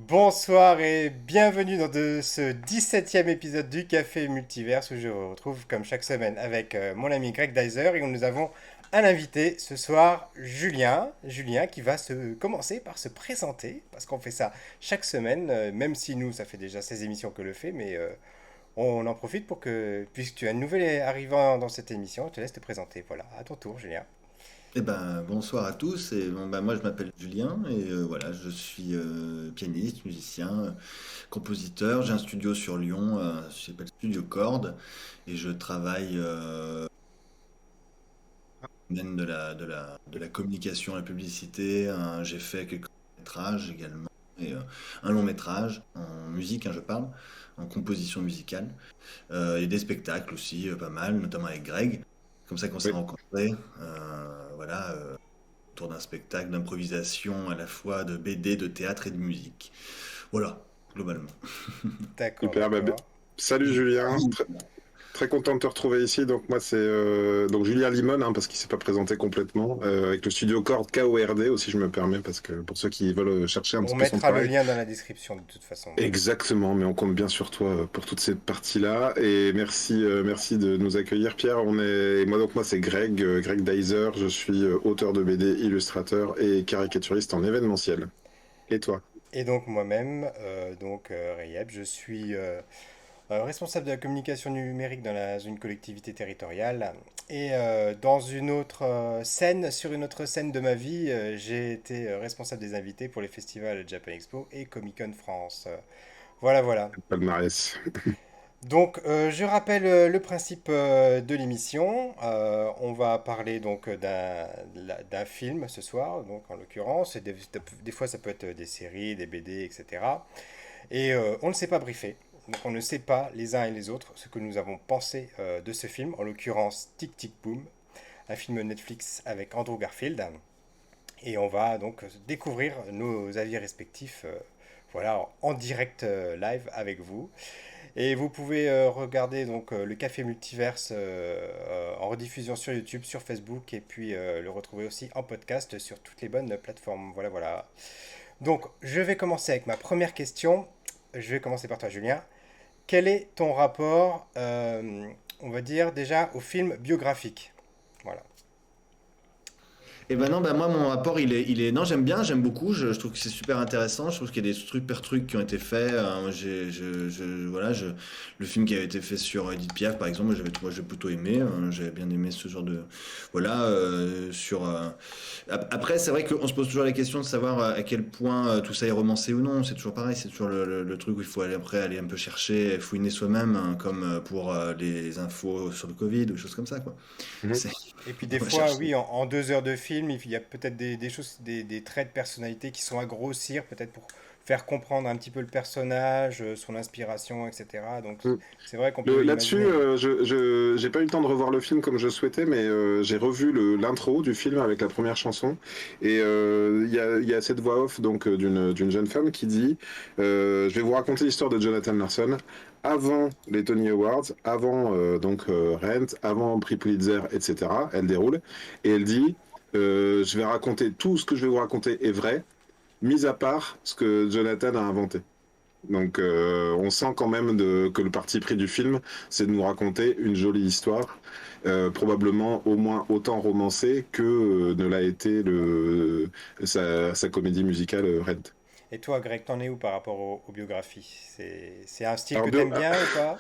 Bonsoir et bienvenue dans ce 17e épisode du Café Multiverse où je vous retrouve comme chaque semaine avec mon ami Greg Dyser et nous avons un invité ce soir, Julien. Julien qui va commencer par se présenter parce qu'on fait ça chaque semaine, même si nous ça fait déjà 16 émissions que le fait, mais on en profite pour que, puisque tu es un nouvel arrivant dans cette émission, je te laisse te présenter. Voilà, à ton tour Julien. Bonsoir à tous. Moi, je m'appelle Julien et voilà, je suis pianiste, musicien, compositeur. J'ai un studio sur Lyon, qui s'appelle Studio Chord, et je travaille dans le domaine de la communication, la publicité. J'ai fait quelques métrages également et un long métrage en musique, je parle, en composition musicale. Et des spectacles aussi, pas mal, notamment avec Greg. Comme ça qu'on s'est Oui. rencontrés. Voilà. Autour d'un spectacle d'improvisation à la fois de BD, de théâtre et de musique. Voilà, globalement. D'accord, Super. d'accord. Salut Julien, très content de te retrouver ici. Donc moi c'est donc Julien Limon, parce qu'il s'est pas présenté complètement, avec le studio Chord KORD aussi, je me permets, parce que pour ceux qui veulent chercher un On petit peu son mettra le travail. lien dans la description de toute façon. Exactement, mais on compte bien sur toi pour toute cette partie-là. Et merci de nous accueillir, Pierre. Moi c'est Greg, Greg Dyser. Je suis auteur de BD, illustrateur et caricaturiste en événementiel. Et toi? Et donc moi-même, Rayeb, je suis responsable de la communication numérique dans une collectivité territoriale. Et dans une autre scène, sur une autre scène de ma vie, j'ai été responsable des invités pour les festivals Japan Expo et Comic Con France. Voilà, voilà. Palmarès. Donc, je rappelle le principe de l'émission. On va parler donc d'un film ce soir, donc en l'occurrence. Et des fois, ça peut être des séries, des BD, etc. Et on ne s'est pas briefé. Donc, on ne sait pas les uns et les autres ce que nous avons pensé de ce film. En l'occurrence, Tic Tic Boom, un film Netflix avec Andrew Garfield. Et on va donc découvrir nos avis respectifs, voilà, en direct live avec vous. Et vous pouvez regarder donc le Café Multiverse en rediffusion sur YouTube, sur Facebook et puis le retrouver aussi en podcast sur toutes les bonnes plateformes. Voilà, voilà. Donc, je vais commencer avec ma première question. Je vais commencer par toi, Julien. Quel est ton rapport, on va dire déjà, au film biographique? Voilà. Et ben non, moi mon rapport non, j'aime bien, j'aime beaucoup, je trouve que c'est super intéressant, je trouve qu'il y a des trucs per trucs qui ont été faits. Moi, le film qui avait été fait sur Edith Piaf par exemple, j'ai plutôt aimé, j'avais bien aimé ce genre de, voilà, après c'est vrai qu'on se pose toujours la question de savoir à quel point tout ça est romancé ou non, c'est toujours pareil, c'est toujours le truc où il faut aller un peu chercher, fouiner soi-même, pour les infos sur le Covid ou des choses comme ça quoi. C'est, Et puis des on va fois, chercher. oui, en 2 heures de film, il y a peut-être des choses, des traits de personnalité qui sont à grossir, peut-être pour faire comprendre un petit peu le personnage, son inspiration, etc. Donc c'est vrai qu'on peut Là-dessus, imaginer. j'ai pas eu le temps de revoir le film comme je souhaitais, mais j'ai revu l'intro du film avec la première chanson. Et il y a cette voix off donc d'une jeune femme qui dit je vais vous raconter l'histoire de Jonathan Larson avant les Tony Awards, avant Rent, avant Prix Pulitzer, etc. Elle déroule et elle dit je vais raconter tout ce que je vais vous raconter est vrai, mis à part ce que Jonathan a inventé. Donc on sent quand même que le parti pris du film, c'est de nous raconter une jolie histoire, probablement au moins autant romancée que ne l'a été sa comédie musicale Rent. Et toi, Greg, t'en es où par rapport aux biographies? C'est un style Alors que t'aimes bien ou pas?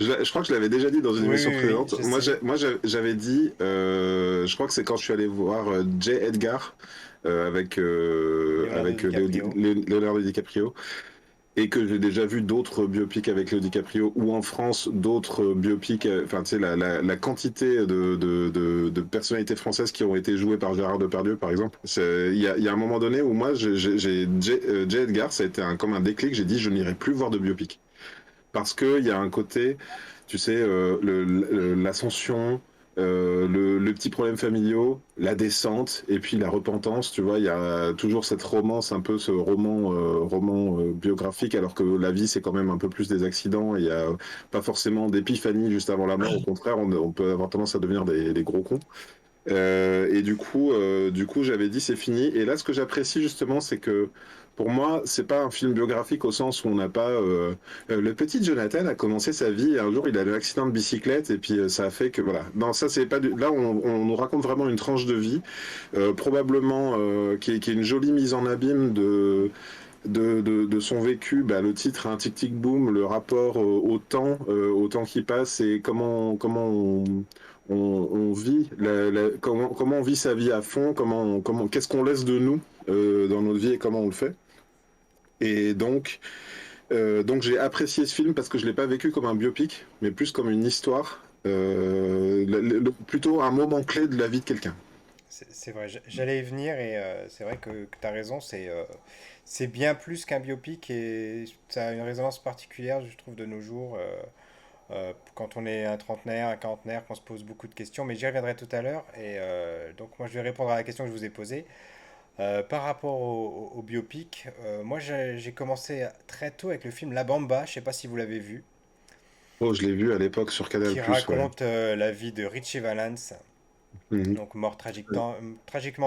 je crois que je l'avais déjà dit dans une Oui, émission oui, oui, précédente. je Moi, sais. j'avais dit, je crois que c'est quand je suis allé voir J. Edgar Leonardo avec DiCaprio. Leonardo DiCaprio. Et que j'ai déjà vu d'autres biopics avec Leo DiCaprio ou en France d'autres biopics, enfin tu sais la quantité de personnalités françaises qui ont été jouées par Gérard Depardieu par exemple. Il y a un moment donné où moi J. Edgar, ça a été comme un déclic, j'ai dit je n'irai plus voir de biopic parce que il y a un côté, tu sais, l'ascension, le petit problème familiaux, la descente et puis la repentance. Tu vois, il y a toujours cette romance, un peu ce roman biographique, alors que la vie c'est quand même un peu plus des accidents. Il y a pas forcément d'épiphanie juste avant la mort. Au contraire, on peut avoir tendance à devenir des gros cons. Et du coup, j'avais dit c'est fini. Et là, ce que j'apprécie justement, c'est que pour moi, c'est pas un film biographique au sens où on n'a pas. Le petit Jonathan a commencé sa vie et un jour il a eu un accident de bicyclette et puis ça a fait que voilà. Non, ça c'est pas. Là, on nous raconte vraiment une tranche de vie, probablement qui est une jolie mise en abîme de son vécu, bah, le titre, un tic tic boom, le rapport au temps qui passe et on vit, comment on vit sa vie à fond, qu'est-ce qu'on laisse de nous dans notre vie et comment on le fait. Et donc j'ai apprécié ce film parce que je l'ai pas vécu comme un biopic, mais plus comme une histoire, plutôt un moment clé de la vie de quelqu'un. C'est vrai, j'allais y venir et c'est vrai que tu as raison, c'est bien plus qu'un biopic et ça a une résonance particulière, je trouve, de nos jours, quand on est un trentenaire, un quarantenaire, qu'on se pose beaucoup de questions, mais j'y reviendrai tout à l'heure. Et donc moi je vais répondre à la question que je vous ai posée. Par rapport au biopic, moi j'ai commencé très tôt avec le film La Bamba, je sais pas si vous l'avez vu, Oh, je l'ai vu à l'époque sur Canal+, qui ouais. raconte la vie de Richie Valens, Mhm. donc mort tragiquement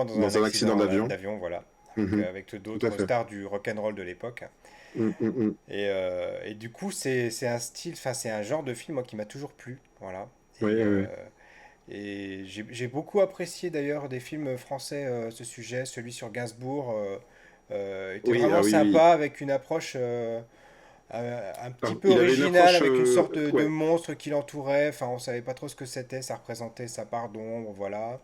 dans un Dans un accident accident d'avion. d'avion, voilà, Mhm. avec Tout à d'autres fait. stars du rock and roll de l'époque. Mhm, mhm. Et du coup, c'est un style, enfin, c'est un genre de film moi, qui m'a toujours plu, voilà. Oui, oui, oui. Et j'ai beaucoup apprécié d'ailleurs des films français ce sujet, celui sur Gainsbourg était Oui, vraiment ah oui, oui. sympa avec une approche un petit Alors, peu il avait une originale, approche, avec une sorte de ouais, monstre qui l'entourait. Enfin, on savait pas trop ce que c'était, ça représentait sa part d'ombre, voilà.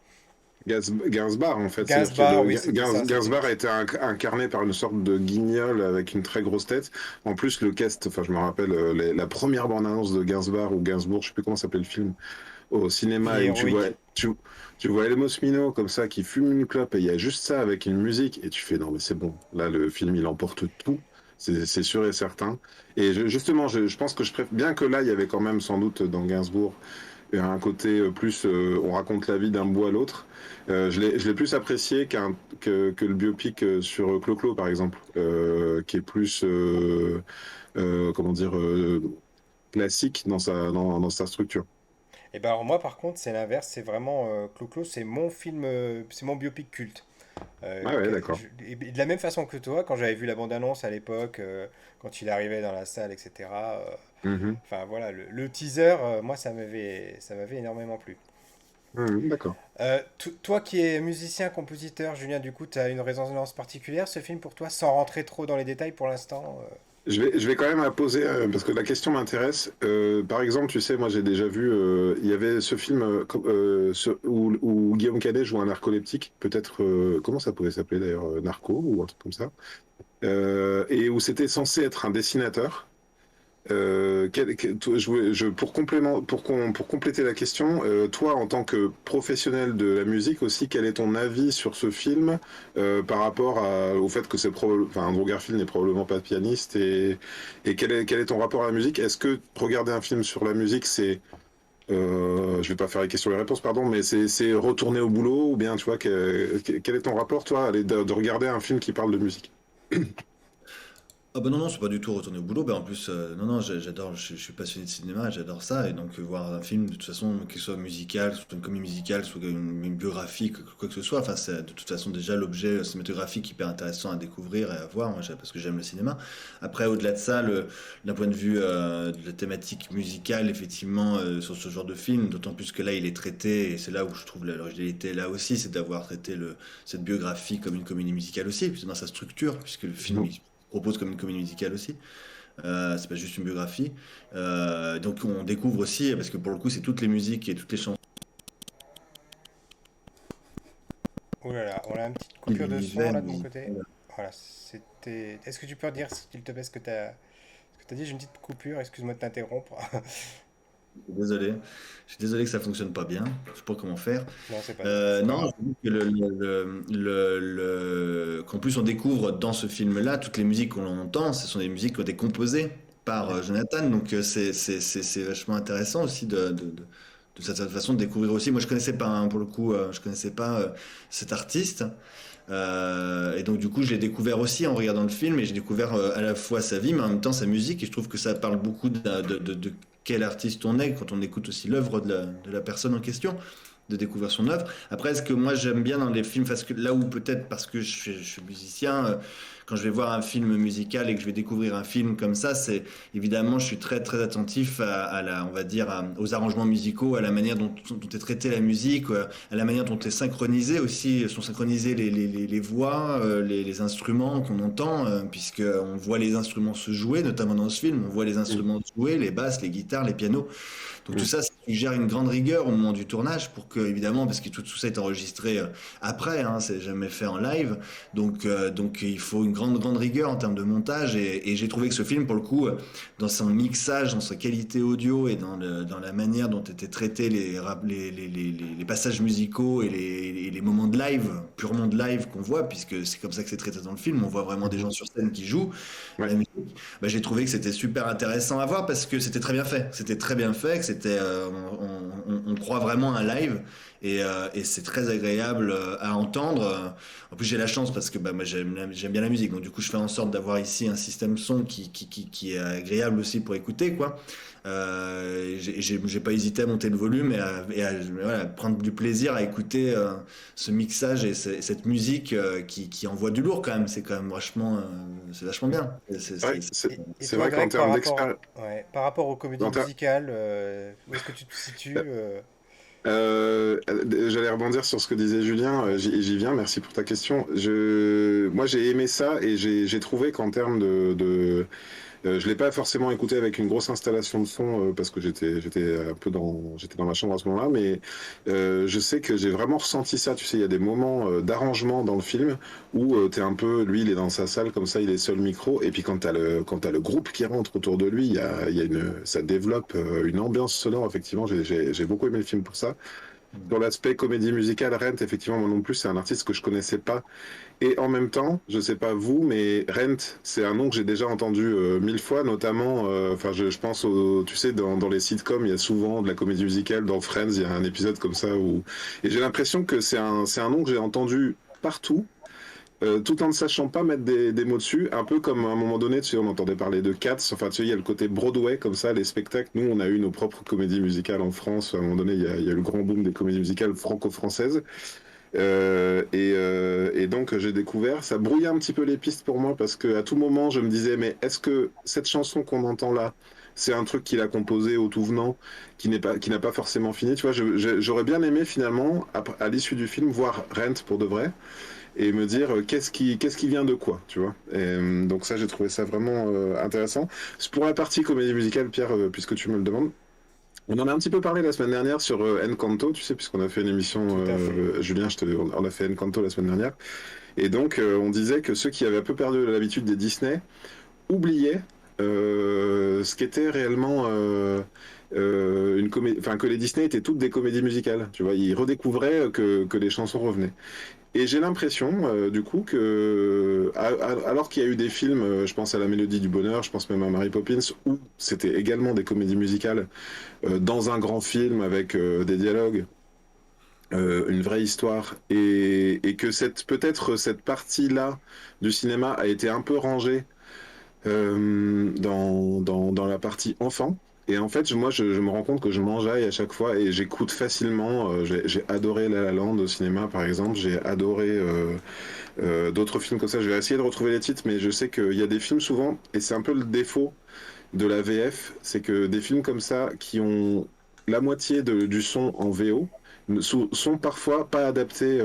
Gainsbar en fait. C'est-à-dire que Gainsbar, oui, c'était ça, c'était. Gainsbar a été incarné par une sorte de guignol avec une très grosse tête. En plus, le cast, enfin, je me rappelle la première bande-annonce de Gainsbar ou Gainsbourg, je sais plus comment s'appelait le film, au cinéma, Vie et où héroïque. tu vois Elmos Mino comme ça qui fume une clope et il y a juste ça avec une musique et tu fais non mais c'est bon, là le film il emporte tout, c'est sûr et certain. Et justement, je pense que je préfère, bien que là il y avait quand même sans doute dans Gainsbourg un côté plus on raconte la vie d'un bout à l'autre, je l'ai plus apprécié que le biopic sur Clo-Clo par exemple, qui est plus comment dire classique dans sa structure. Et ben alors moi par contre c'est l'inverse, c'est vraiment Clo-Clo, c'est mon film, c'est mon biopic culte. Ah ouais, d'accord. Et de la même façon que toi, quand j'avais vu la bande-annonce à l'époque, quand il arrivait dans la salle, etc. Mhm. Enfin voilà, le teaser, moi ça m'avait énormément plu. Mhm, d'accord. Toi qui es musicien, compositeur, Julien, du coup, tu as une résonance particulière, ce film pour toi, sans rentrer trop dans les détails pour l'instant Je vais quand même la poser parce que la question m'intéresse. Par exemple, tu sais, moi j'ai déjà vu, il y avait ce film où Guillaume Canet joue un narcoleptique, peut-être, comment ça pouvait s'appeler d'ailleurs, Narco ou un truc comme ça, et où c'était censé être un dessinateur. Pour compléter la question, toi, en tant que professionnel de la musique aussi, quel est ton avis sur ce film par rapport au fait que enfin, Andrew Garfield n'est probablement pas pianiste et quel est ton rapport à la musique? Est-ce que regarder un film sur la musique, je vais pas faire les questions et les réponses, pardon, mais c'est retourner au boulot ou bien, tu vois, quel est ton rapport, toi, de regarder un film qui parle de musique? Ah bah non, non, c'est pas du tout retourner au boulot. Bah en plus, non, non, j'adore, je suis passionné de cinéma, j'adore ça. Et donc, voir un film, de toute façon, qu'il soit musical, soit une comédie musicale, soit une biographie, quoi que ce soit, enfin, c'est de toute façon déjà l'objet cinématographique hyper intéressant à découvrir et à voir, moi, parce que j'aime le cinéma. Après, au-delà de ça, d'un point de vue de la thématique musicale, effectivement, sur ce genre de film, d'autant plus que là, il est traité, et c'est là où je trouve l'originalité là aussi, c'est d'avoir traité cette biographie comme une comédie musicale aussi, puis dans sa structure, puisque le film, il propose comme une comédie musicale aussi. C'est pas juste une biographie. Donc on découvre aussi, parce que pour le coup, c'est toutes les musiques et toutes les chansons Oh là là, on a une petite de coupure de son l'univers là de mon côté. musical. Voilà, c'était. Est-ce que tu peux dire, s'il te plaît, ce que t'as dit? J'ai une petite coupure, excuse-moi de t'interrompre. Désolé. Je suis désolé que ça fonctionne pas bien. Je sais pas comment faire. Non, c'est pas Non, grave. je dis que qu'en plus on découvre dans ce film-là toutes les musiques qu'on entend, ce sont des musiques qui ont été composées par Jonathan. Donc c'est vachement intéressant aussi de cette façon de découvrir aussi. Moi je connaissais pas, hein, pour le coup, je connaissais pas cet artiste. Et donc du coup, j'ai découvert aussi en regardant le film, et j'ai découvert à la fois sa vie, mais en même temps sa musique. Et je trouve que ça parle beaucoup de quel artiste on est quand on écoute aussi l'œuvre de la personne en question. de découvrir son œuvre. Après, ce que moi j'aime bien dans les films, parce que là où peut-être parce que je suis musicien, quand je vais voir un film musical et que je vais découvrir un film comme ça, c'est évidemment, je suis très très attentif à la, on va dire, aux arrangements musicaux, à la manière dont est traitée la musique, à la manière dont est synchronisé aussi, sont synchronisées les voix, les instruments qu'on entend, puisque on voit les instruments se jouer, notamment dans ce film, on voit les Mm. instruments se jouer, les basses, les guitares, les pianos. Donc tout Mm. ça, ça suggère une grande rigueur au moment du tournage pour que, évidemment, parce que tout ça est enregistré après, hein, c'est jamais fait en live, donc il faut une grande rigueur en termes de montage et j'ai trouvé que ce film, pour le coup, dans son mixage, dans sa qualité audio et dans la manière dont étaient traités les passages musicaux et les moments de live, purement de live qu'on voit, puisque c'est comme ça que c'est traité dans le film, on voit vraiment des Mhm. gens sur scène qui jouent la Ouais. musique. Bah, j'ai trouvé que c'était super intéressant à voir parce que c'était très bien fait. C'était très bien fait, que on croit vraiment à un live et c'est très agréable à entendre. En plus, j'ai la chance parce que bah, moi j'aime bien la musique, donc du coup, je fais en sorte d'avoir ici un système son qui est agréable aussi pour écouter, quoi. J'ai pas hésité à monter le volume voilà, prendre du plaisir à écouter ce mixage et cette musique qui envoie du lourd quand même. C'est quand même c'est vachement bien. Ouais, Et c'est toi, vrai qu'en Greg, par termes rapport, d'expérience. ouais, par rapport aux comédies musicales, où est-ce que tu te situes J'allais rebondir sur ce que disait Julien, Vas-y. j'y viens, merci pour ta question. Moi j'ai aimé ça et j'ai trouvé qu'en termes je l'ai pas forcément écouté avec une grosse installation de son parce que j'étais dans ma chambre à ce moment-là, mais je sais que j'ai vraiment ressenti ça. Tu sais, il y a des moments d'arrangement dans le film où t'es un peu, lui, il est dans sa salle comme ça, il est seul micro, et puis quand t'as le groupe qui rentre autour de lui, il y a ça développe une ambiance sonore. Effectivement, j'ai beaucoup aimé le film pour ça. Sur l'aspect comédie musicale, Rent, effectivement, moi non plus, c'est un artiste que je connaissais pas et en même temps, je sais pas vous, mais Rent, c'est un nom que j'ai déjà entendu mille fois, notamment, enfin, je pense tu sais, dans les sitcoms, il y a souvent de la comédie musicale. Dans Friends, il y a un épisode comme ça où, et j'ai l'impression que c'est un nom que j'ai entendu partout, tout en ne sachant pas mettre des mots dessus, un peu comme à un moment donné, tu sais, on entendait parler de Cats, enfin, tu sais, il y a le côté Broadway, comme ça, les spectacles. Nous, on a eu nos propres comédies musicales en France. À un moment donné, il y a eu le grand boom des comédies musicales franco-françaises. Et donc j'ai découvert, ça brouillait un petit peu les pistes pour moi parce que à tout moment je me disais mais est-ce que cette chanson qu'on entend là, c'est un truc qu'il a composé au tout venant, qui n'a pas forcément fini, tu vois, j'aurais bien aimé finalement à l'issue du film voir Rent pour de vrai et me dire qu'est-ce qui vient de quoi, tu vois. Donc ça j'ai trouvé ça vraiment intéressant. Pour la partie comédie musicale, Pierre, puisque tu me le demandes. On en a un petit peu parlé la semaine dernière sur Encanto, tu sais, puisqu'on a fait une émission, Tout à fait. Julien, on a fait Encanto la semaine dernière. Et donc, on disait que ceux qui avaient un peu perdu l'habitude des Disney oubliaient ce qu'était réellement une comédie, enfin, que les Disney étaient toutes des comédies musicales. Tu vois, ils redécouvraient que les chansons revenaient. Et j'ai l'impression, du coup, alors qu'il y a eu des films, je pense à La Mélodie du Bonheur, je pense même à Mary Poppins, où c'était également des comédies musicales dans un grand film avec des dialogues, une vraie histoire, et que peut-être cette partie-là du cinéma a été un peu rangée dans la partie enfant. Et en fait, moi, je me rends compte que je m'enjaille à chaque fois et j'écoute facilement. J'ai adoré La La Land au cinéma, par exemple. J'ai adoré d'autres films comme ça. Je vais essayer de retrouver les titres, mais je sais qu'il y a des films souvent, et c'est un peu le défaut de la VF, c'est que des films comme ça qui ont la moitié du son en VO sont parfois pas adaptés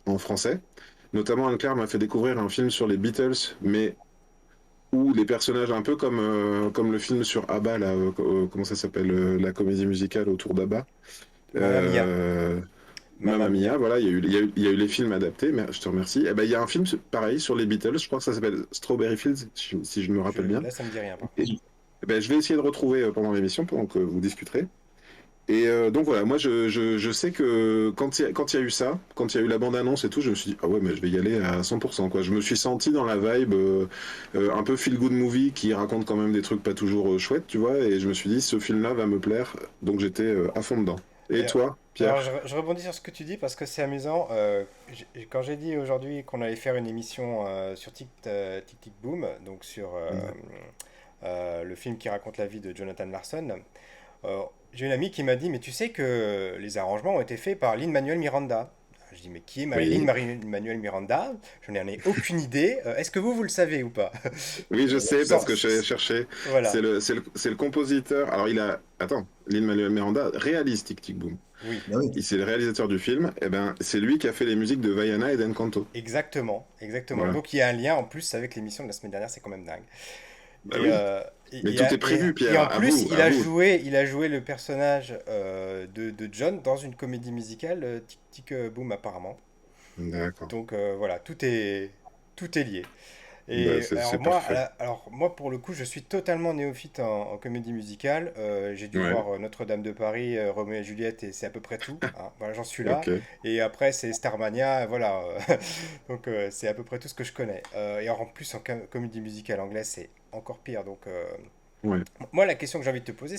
en français. Notamment, Anne-Claire m'a fait découvrir un film sur les Beatles, mais où les personnages, un peu comme le film sur ABBA, là, comment ça s'appelle, la comédie musicale autour d'ABBA. Mamma Mia. Euh, Mamma Mamma Mia, Mia. voilà, il y a eu les films adaptés, mais je te remercie. Et ben, il y a un film pareil sur les Beatles, je crois que ça s'appelle Strawberry Fields, si je me rappelle bien. Là, ça me dit rien, par Et, contre. eh ben, je vais essayer de retrouver pendant l'émission, pendant que vous discuterez. Et donc voilà, moi je sais que quand il y a eu ça, quand il y a eu la bande-annonce et tout, je me suis dit, ah ouais, mais je vais y aller à 100%, quoi. Je me suis senti dans la vibe un peu feel-good movie qui raconte quand même des trucs pas toujours chouettes, tu vois, et je me suis dit, ce film-là va me plaire, donc j'étais à fond dedans. Et Et, toi, alors, Pierre? je rebondis sur ce que tu dis parce que c'est amusant. Quand j'ai dit aujourd'hui qu'on allait faire une émission sur Tic Tic Boom, donc sur le film qui raconte la vie de Jonathan Larson, euh, j'ai une amie qui m'a dit, mais tu sais que les arrangements ont été faits par Lin-Manuel Miranda. Je dis, mais qui est Oui. Lin-Manuel Miranda? Je n'en ai aucune idée. Est-ce que vous le savez ou pas? Oui, je sais parce Sans- que je suis cherché. Voilà. C'est le compositeur. Alors, il a. Attends, Lin-Manuel Miranda réalise Tic Tic Boom. Oui, Bah oui. C'est le réalisateur du film. Et ben, c'est lui qui a fait les musiques de Vaiana et d'Encanto. exactement, exactement. Voilà. Donc il y a un lien en plus avec l'émission de la semaine dernière, c'est quand même dingue. Bah Et, oui. euh, Mais tout est prévu, et Pierre. en À plus, vous, à vous. il a joué le personnage de John dans une comédie musicale, Tic Tic Boom apparemment. D'accord. Donc voilà, tout est lié. Bah, Et c'est parfait. alors moi pour le coup, je suis totalement néophyte en comédie musicale. J'ai dû Ouais. voir Notre-Dame de Paris, Roméo et Juliette et c'est à peu près tout, hein. Voilà, j'en suis là. Ok. Et après c'est Starmania, voilà. Donc c'est à peu près tout ce que je connais. Et en plus en comédie musicale anglaise, c'est encore pire. Donc Ouais. moi la question que j'ai envie de te poser,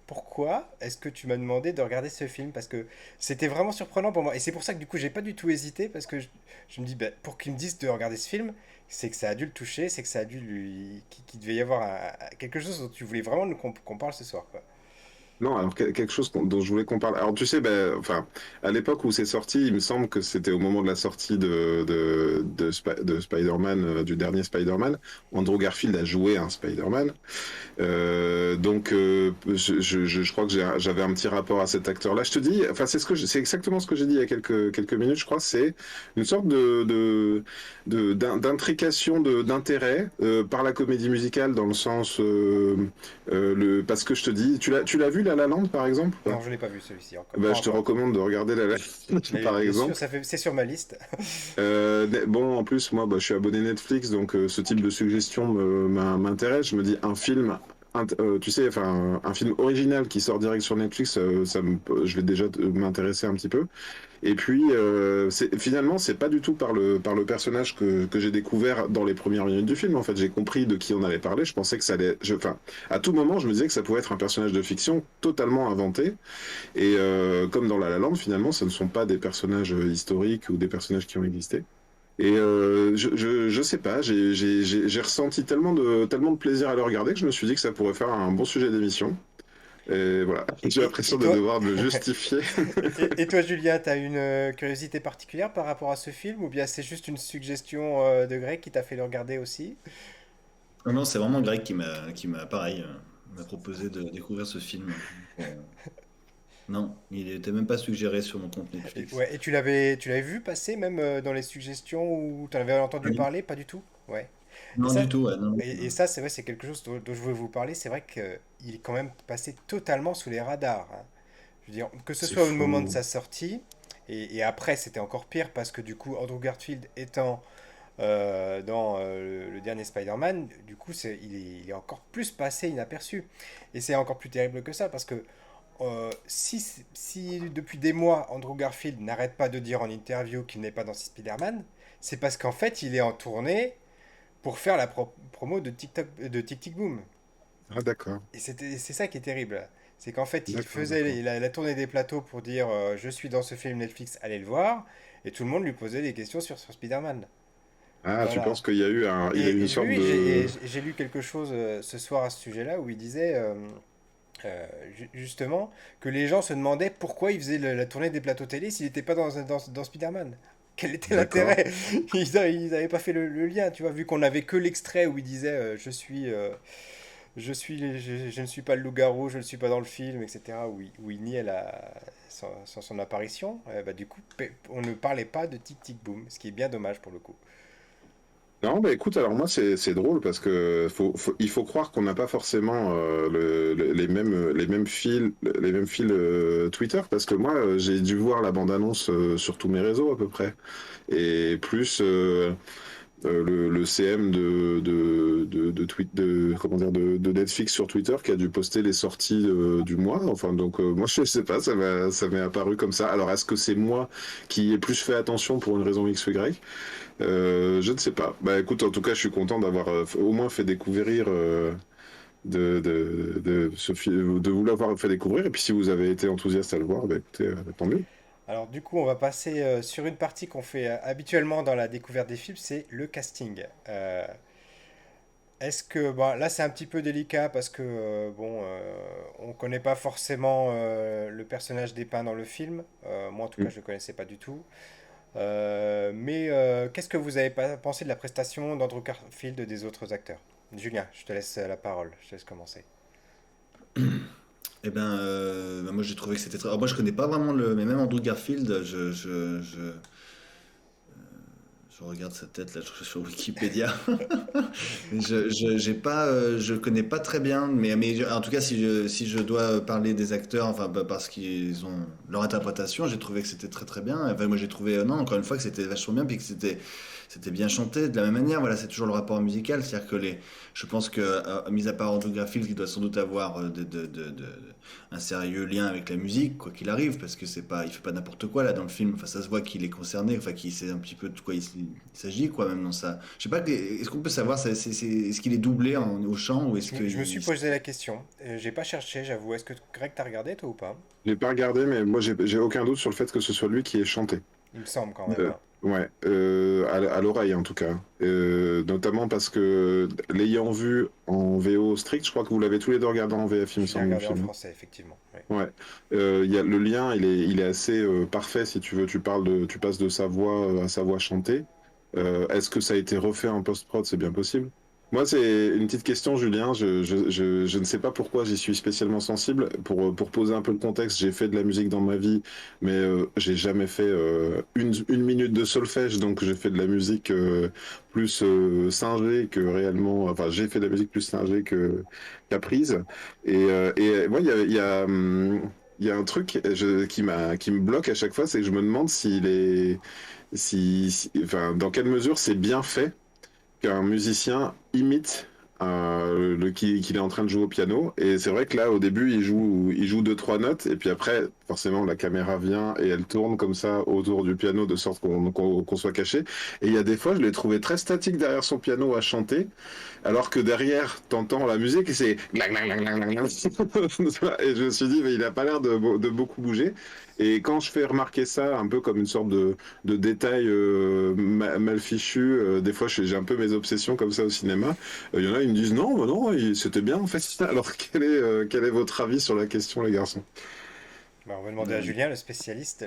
pourquoi est-ce que tu m'as demandé de regarder ce film? Parce que c'était vraiment surprenant pour moi. Et c'est pour ça que du coup, j'ai pas du tout hésité. Parce que je me dis, bah, pour qu'il me dise de regarder ce film, c'est que ça a dû le toucher, c'est que ça a dû qu'il devait y avoir quelque chose dont tu voulais vraiment qu'on parle ce soir, quoi. Non, alors quelque chose dont je voulais qu'on parle. Alors tu sais, ben, enfin, à l'époque où c'est sorti, il me semble que c'était au moment de la sortie de Spider-Man, du dernier Spider-Man. Andrew Garfield a joué un Spider-Man. Je crois que j'avais un petit rapport à cet acteur-là. Je te dis, enfin, c'est exactement ce que j'ai dit il y a quelques minutes, je crois. C'est une sorte d'intrication, d'intérêt par la comédie musicale dans le sens, parce que je te dis, tu l'as vu La La Land par exemple? Ou Non, pas. je l'ai pas vu celui-ci encore, Bah, pas je te encore. recommande de regarder La La Land Mais par bien sûr, exemple. c'est sur ma liste. Bon, en plus, moi, bah, je suis abonné Netflix, donc ce type de suggestion m'intéresse. Je me dis, un film, tu sais, enfin, un film original qui sort direct sur Netflix, je vais déjà m'intéresser un petit peu. Et puis, finalement, c'est pas du tout par le personnage que j'ai découvert dans les premières minutes du film. En fait, j'ai compris de qui on allait parler. Je pensais que ça allait. Enfin, à tout moment, je me disais que ça pouvait être un personnage de fiction totalement inventé. Et comme dans La La Land, finalement, ce ne sont pas des personnages historiques ou des personnages qui ont existé. Et je sais pas, j'ai ressenti tellement de plaisir à le regarder que je me suis dit que ça pourrait faire un bon sujet d'émission. Et voilà, j'ai l'impression Et de toi, devoir me justifier. et toi, Julien, t'as une curiosité particulière par rapport à ce film ou bien c'est juste une suggestion de Greg qui t'a fait le regarder aussi? Non, non, c'est vraiment Greg pareil, m'a proposé de découvrir ce film. Non, il était même pas suggéré sur mon compte Et, Netflix. ouais, et tu l'avais vu passer même dans les suggestions ou tu en avais Ah entendu oui. parler? Pas du tout? Ouais. Et Non, ça, du tout, ouais, non, non. ça c'est vrai, c'est quelque chose dont je voulais vous parler. C'est vrai qu'il est quand même passé totalement sous les radars, hein. Je veux dire, que ce C'est soit au moment de fou. sa sortie, et après c'était encore pire parce que du coup, Andrew Garfield étant dans le dernier Spider-Man, du coup, il est encore plus passé inaperçu. Et c'est encore plus terrible que ça parce que si depuis des mois Andrew Garfield n'arrête pas de dire en interview qu'il n'est pas dans Spider-Man, c'est parce qu'en fait il est en tournée pour faire la promo de de Tic Tic Boom. Ah d'accord, Et c'est ça qui est terrible. C'est qu'en fait il d'accord, faisait d'accord. la tournée des plateaux pour dire je suis dans ce film Netflix, allez le voir. Et tout le monde lui posait des questions sur Spider-Man. Ah, tu Voilà. penses qu'il y a eu il a eu Et une sorte lui, de... j'ai lu quelque chose ce soir à ce sujet-là où il disait justement que les gens se demandaient pourquoi il faisait la tournée des plateaux télé s'il n'était pas dans Spider-Man. Quel était D'accord. l'intérêt? Ils n'avaient pas fait le lien, tu vois, vu qu'on avait que l'extrait où il disait je ne suis pas le loup-garou, je ne suis pas dans le film, etc. Où il niait son apparition. Bah, du coup, on ne parlait pas de Tic Tic Boom, ce qui est bien dommage pour le coup. Non, bah écoute, alors moi c'est drôle parce que il faut croire qu'on n'a pas forcément les mêmes fils Twitter parce que moi j'ai dû voir la bande-annonce sur tous mes réseaux à peu près et plus le CM comment dire de Netflix sur Twitter qui a dû poster les sorties du mois. Enfin donc moi je sais pas, ça m'est apparu comme ça. Alors est-ce que c'est moi qui ai plus fait attention pour une raison X ou Y? Je ne sais pas. Bah écoute, en tout cas, je suis content d'avoir au moins fait découvrir de vous l'avoir fait découvrir. Et puis si vous avez été enthousiaste à le voir, bah écoutez, tant mieux. Alors du coup, on va passer sur une partie qu'on fait habituellement dans la découverte des films, c'est le casting. est-ce que bon, là c'est un petit peu délicat parce que bon, on connaît pas forcément le personnage dépeint dans le film. Moi en tout cas je le connaissais pas du tout. Mais qu'est-ce que vous avez pensé de la prestation d'Andrew Garfield et des autres acteurs? Julien, je te laisse la parole, je te laisse commencer. Eh ben, bah, moi j'ai trouvé que c'était très. Alors, moi je connais pas vraiment le. Mais même Andrew Garfield, je regarde sa tête là sur Wikipédia. J'ai pas, je connais pas très bien, mais en tout cas, si je dois parler des acteurs, enfin, bah, parce qu'ils ont leur interprétation, j'ai trouvé que c'était très très bien. Enfin, moi, j'ai trouvé, non, encore une fois, que c'était vachement bien, puis que c'était bien chanté de la même manière. Voilà, c'est toujours le rapport musical, c'est-à-dire que je pense que, mis à part Andrew Garfield, qui doit sans doute avoir un sérieux lien avec la musique, quoi qu'il arrive, parce que c'est pas, il fait pas n'importe quoi là dans le film. Enfin, ça se voit qu'il est concerné, enfin, qu'il sait un petit peu de quoi il s'agit, quoi, même dans ça. Je sais pas, est-ce qu'on peut savoir, est-ce qu'il est doublé au chant ou est-ce que Je me suis posé la question. J'ai pas cherché, j'avoue. Est-ce que Greg t'as regardé toi ou pas? J'ai pas regardé, mais moi j'ai aucun doute sur le fait que ce soit lui qui ait chanté. Il me semble quand même, Euh, hein. ouais, à l'oreille en tout cas. Notamment parce que l'ayant vu en VO strict, je crois que vous l'avez tous les deux regardé en VF, il me Je l'ai semble, le regardé en film. français, effectivement. Oui. Ouais, le lien, il est assez parfait si tu veux. Tu passes de sa voix à sa voix chantée. Est-ce que ça a été refait en post-prod? C'est bien possible. Moi, c'est une petite question, Julien. Je ne sais pas pourquoi j'y suis spécialement sensible. Pour poser un peu le contexte, j'ai fait de la musique dans ma vie, mais j'ai jamais fait une minute de solfège. Donc, j'ai fait de la musique plus singée que réellement. Enfin, j'ai fait de la musique plus singée que qu'apprise. Et moi, il y a un truc qui me bloque à chaque fois, c'est que je me demande enfin, dans quelle mesure c'est bien fait qu'un musicien imite qu'il est en train de jouer au piano. Et c'est vrai que là, au début, il joue deux, trois notes, et puis après, forcément, la caméra vient et elle tourne comme ça autour du piano de sorte qu'on soit caché. Et il y a des fois, je l'ai trouvé très statique derrière son piano à chanter, alors que derrière, t'entends la musique et c'est glang, glang, glang, glang, glang, glang. Et je me suis dit, mais il a pas l'air de beaucoup bouger. Et quand je fais remarquer ça, un peu comme une sorte de détail mal fichu, des fois j'ai un peu mes obsessions comme ça au cinéma. Il y en a, ils me disent non, bah non, c'était bien en fait. Alors quel est votre avis sur la question, les garçons? Bah, on va demander à euh, Julien, le spécialiste.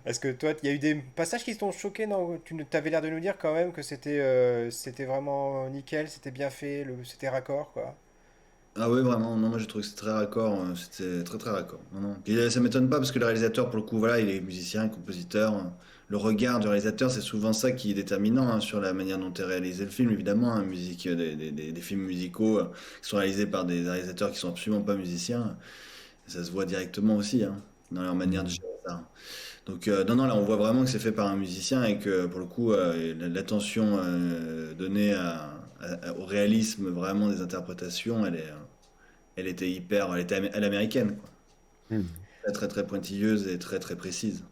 Est-ce que toi, il y a eu des passages qui t'ont choqué, non? T'avais l'air de nous dire quand même que c'était vraiment nickel, c'était bien fait, c'était raccord, quoi. Ah ouais, vraiment, non, moi j'ai trouvé que c'était très raccord, c'était très très raccord. Non, non. Puis, ça m'étonne pas parce que le réalisateur, pour le coup, voilà, il est musicien, compositeur. Le regard du réalisateur, c'est souvent ça qui est déterminant sur la manière dont est réalisé le film, évidemment. Musique, des films musicaux qui sont réalisés par des réalisateurs qui sont absolument pas musiciens, ça se voit directement aussi dans leur manière de gérer ça. Donc, non, non, là, on voit vraiment que c'est fait par un musicien et que, pour le coup, l'attention donnée au réalisme vraiment des interprétations, elle était elle était à l'américaine, quoi. Hmm. Très, très, très pointilleuse et très, très précise.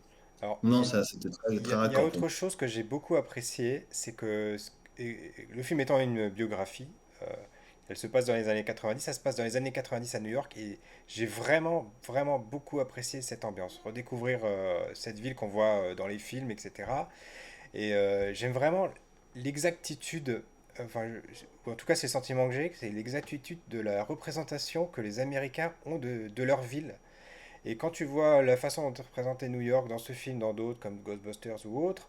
Alors, Non, ça, c'était très, très il y a raccord pour autre chose que j'ai beaucoup apprécié, c'est que le film étant une biographie, euh, elle se passe dans les années 90, ça se passe dans les années 90 à New York, et j'ai vraiment, vraiment beaucoup apprécié cette ambiance, redécouvrir cette ville qu'on voit dans les films, etc. Et j'aime vraiment l'exactitude, enfin, en tout cas c'est le sentiment que j'ai, c'est l'exactitude de la représentation que les Américains ont de leur ville. Et quand tu vois la façon dont est représenté New York dans ce film, dans d'autres comme Ghostbusters ou autres,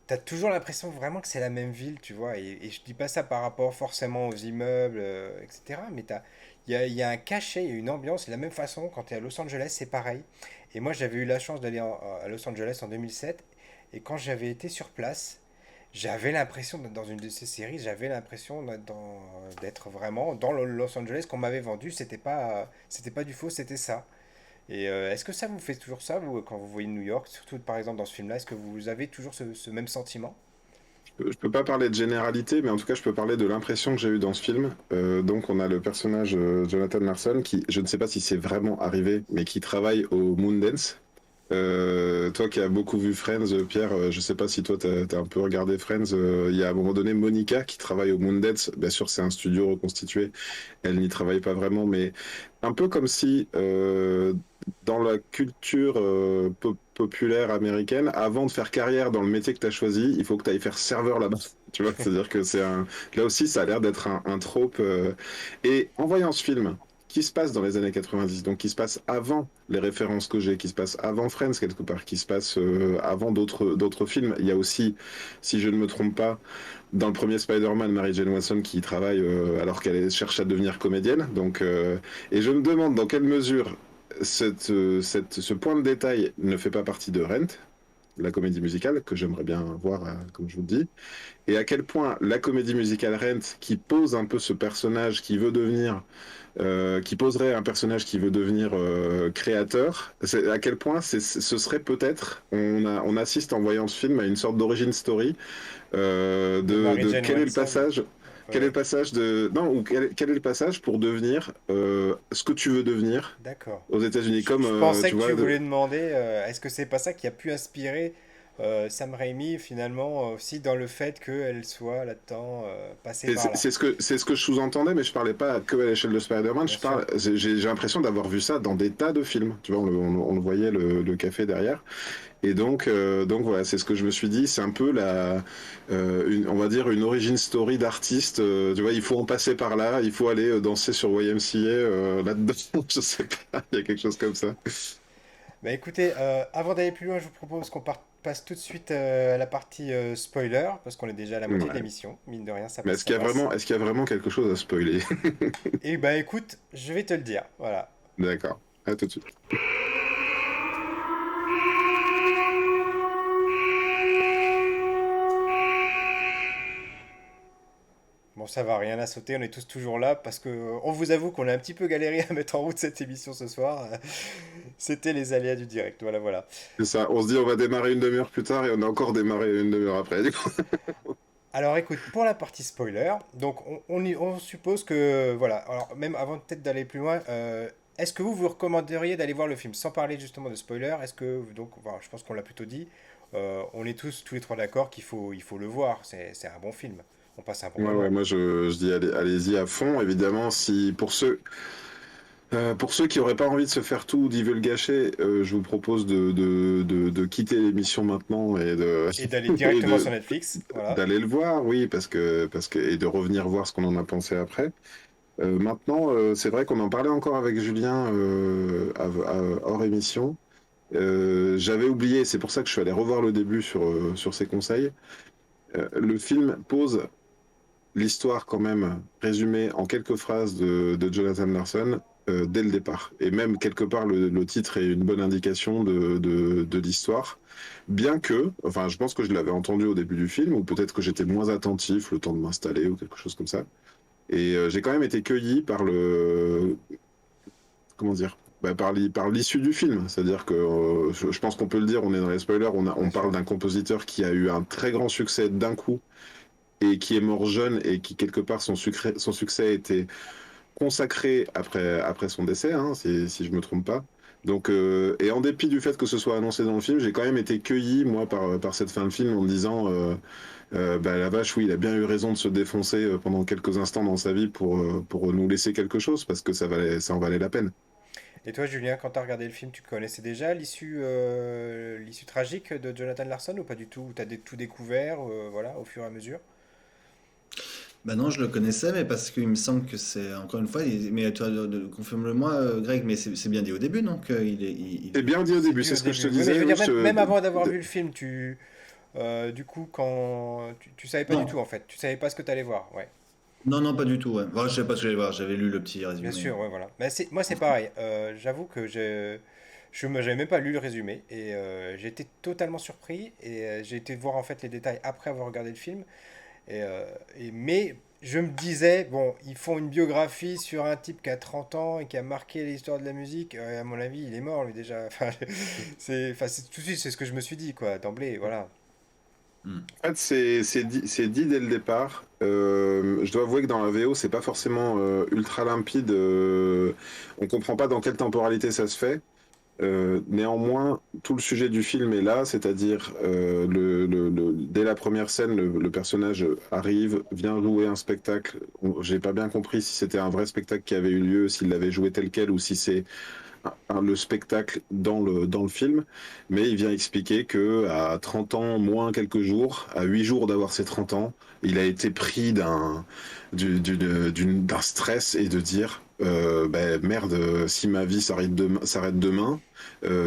t'as toujours l'impression vraiment que c'est la même ville, tu vois. Et je dis pas ça par rapport forcément aux immeubles, etc. Mais il y a un cachet, il y a une ambiance. Et de la même façon, quand tu es à Los Angeles, c'est pareil. Et moi, j'avais eu la chance d'aller à Los Angeles en 2007. Et quand j'avais été sur place, j'avais l'impression d'être dans une de ces séries, j'avais l'impression d'être vraiment dans le Los Angeles qu'on m'avait vendu. C'était pas du faux, c'était ça. Et est-ce que ça vous fait toujours ça, vous, quand vous voyez New York, surtout par exemple dans ce film-là, est-ce que vous avez toujours ce même sentiment? Je peux pas parler de généralité, mais en tout cas, je peux parler de l'impression que j'ai eue dans ce film. Donc, on a le personnage Jonathan Larson qui, je ne sais pas si c'est vraiment arrivé, mais qui travaille au Moondance. Toi qui as beaucoup vu Friends, Pierre, je sais pas si toi t'as un peu regardé Friends. Il y a à un moment donné Monica qui travaille au Moondance. Bien sûr, c'est un studio reconstitué. Elle n'y travaille pas vraiment, mais un peu comme si dans la culture populaire américaine, avant de faire carrière dans le métier que tu as choisi, il faut que tu ailles faire serveur là-bas. Tu vois, c'est-à-dire que c'est un. Là aussi, ça a l'air d'être un trope. Et en voyant ce film, qui se passe dans les années 90, donc qui se passe avant les références que j'ai, qui se passe avant Friends quelque part, qui se passe avant d'autres films. Il y a aussi, si je ne me trompe pas, dans le premier Spider-Man, Mary Jane Watson qui y travaille alors qu'elle cherche à devenir comédienne. Donc, et je me demande dans quelle mesure ce point de détail ne fait pas partie de Rent, la comédie musicale, que j'aimerais bien voir, comme je vous le dis, et à quel point la comédie musicale Rent, qui pose un peu ce personnage qui veut devenir qui poserait un personnage qui veut devenir créateur, à quel point ce serait peut-être, on assiste en voyant ce film à une sorte d'origin story De Mary de Jane quel est le Watson. passage. Quel est le Ouais, passage de. Non, ou quel est le passage pour devenir ce que tu veux devenir d'accord. aux États-Unis, comme Je pensais tu que tu vois. voulais demander, est-ce que c'est pas ça qui a pu inspirer Sam Raimi finalement aussi dans le fait qu'elle soit là-dedans passée par là. C'est ce que je sous-entendais, mais je parlais pas que à l'échelle de Spider-Man. Bien sûr. J'ai l'impression d'avoir vu ça dans des tas de films. Tu vois, on le voyait le café derrière. Et donc voilà, c'est ce que je me suis dit. C'est un peu on va dire une origin story d'artiste. Tu vois, il faut en passer par là. Il faut aller danser sur YMCA là-dedans. Je sais pas. Il y a quelque chose comme ça. Bah écoutez, avant d'aller plus loin, je vous propose qu'on passe tout de suite à la partie spoiler, parce qu'on est déjà à la moitié de Ouais. l'émission. Mine de rien, ça Mais passe, ça passe. est-ce qu'il y a vraiment quelque chose à spoiler? Et bah écoute, je vais te le dire. Voilà. D'accord. À tout de suite. Bon, ça va, rien à sauter, on est tous toujours là, parce que on vous avoue qu'on a un petit peu galéré à mettre en route cette émission ce soir. C'était les aléas du direct, voilà, voilà. C'est ça. On se dit on va démarrer une demi-heure plus tard et on a encore démarré une demi-heure après. Du coup. Alors écoute, pour la partie spoiler, donc on suppose que, voilà, alors même avant peut-être d'aller plus loin, est-ce que vous recommanderiez d'aller voir le film sans parler justement de spoiler? Est-ce que, donc, voilà, je pense qu'on l'a plutôt dit, on est tous les trois d'accord il faut le voir, c'est un bon film, on passe un bon Ouais, ouais, moment. moi je dis allez-y à fond. Évidemment, si pour ceux qui n'auraient pas envie de se faire tout ou d'y le gâcher, je vous propose de quitter l'émission maintenant Et d'aller et directement sur Netflix, voilà. d'aller le voir, oui, et de revenir voir ce qu'on en a pensé après. Maintenant, c'est vrai qu'on en parlait encore avec Julien hors émission. J'avais oublié, c'est pour ça que je suis allé revoir le début sur ses conseils. Le film pose l'histoire quand même résumée en quelques phrases de Jonathan Larson dès le départ. Et même quelque part, le titre est une bonne indication de l'histoire. Bien que, enfin, je pense que je l'avais entendu au début du film, ou peut-être que j'étais moins attentif le temps de m'installer ou quelque chose comme ça. Et j'ai quand même été cueilli par comment dire, par l'issue du film. C'est-à-dire que je pense qu'on peut le dire, on est dans les spoilers, Bien on parle sûr. d'un compositeur qui a eu un très grand succès d'un coup et qui est mort jeune et qui quelque part son succès a été consacré après son décès, hein, si je me trompe pas. Donc, et en dépit du fait que ce soit annoncé dans le film, j'ai quand même été cueilli, moi, par cette fin de film en me disant, bah, la vache, oui, il a bien eu raison de se défoncer pendant quelques instants dans sa vie pour nous laisser quelque chose, parce que ça en valait la peine. Et toi, Julien, quand tu as regardé le film, tu connaissais déjà l'issue tragique de Jonathan Larson ou pas du tout? Ou t'as tout découvert, voilà, au fur et à mesure? Bah non, je le connaissais, mais parce qu'il me semble que c'est, encore une fois, mais toi, confirme-le-moi, Greg, mais c'est bien dit au début, donc C'est bien dit au C'est début, dit c'est au ce que je te début. Oui, mais je disais, veux oui. dire, même avant d'avoir vu le film, du coup, quand tu savais pas du tout Non, en fait, tu savais pas ce que tu allais voir, ouais. non, non, pas du tout, ouais. Enfin, je sais pas ce que j'allais voir, j'avais lu le petit Bien résumé. sûr, ouais, voilà. Mais moi, c'est pareil. J'avoue que j'avais même pas lu le résumé et j'ai été totalement surpris et j'ai été voir en fait les détails après avoir regardé le film. Mais je me disais, bon, ils font une biographie sur un type qui a 30 ans et qui a marqué l'histoire de la musique. À mon avis, il est mort, lui, déjà. Enfin, tout de suite, c'est ce que je me suis dit, quoi, d'emblée, voilà. Hmm. En fait, c'est dit dès le départ. Je dois avouer que dans la VO, c'est pas forcément ultra limpide. On comprend pas dans quelle temporalité ça se fait. Néanmoins, tout le sujet du film est là, c'est-à-dire dès la première scène, le personnage arrive, vient jouer un spectacle. J'ai pas bien compris si c'était un vrai spectacle qui avait eu lieu, s'il l'avait joué tel quel ou si c'est le spectacle dans le film, mais il vient expliquer que à 30 ans, moins quelques jours, à 8 jours d'avoir ses 30 ans, il a été pris d'un stress et de dire ben, merde, si ma vie s'arrête demain,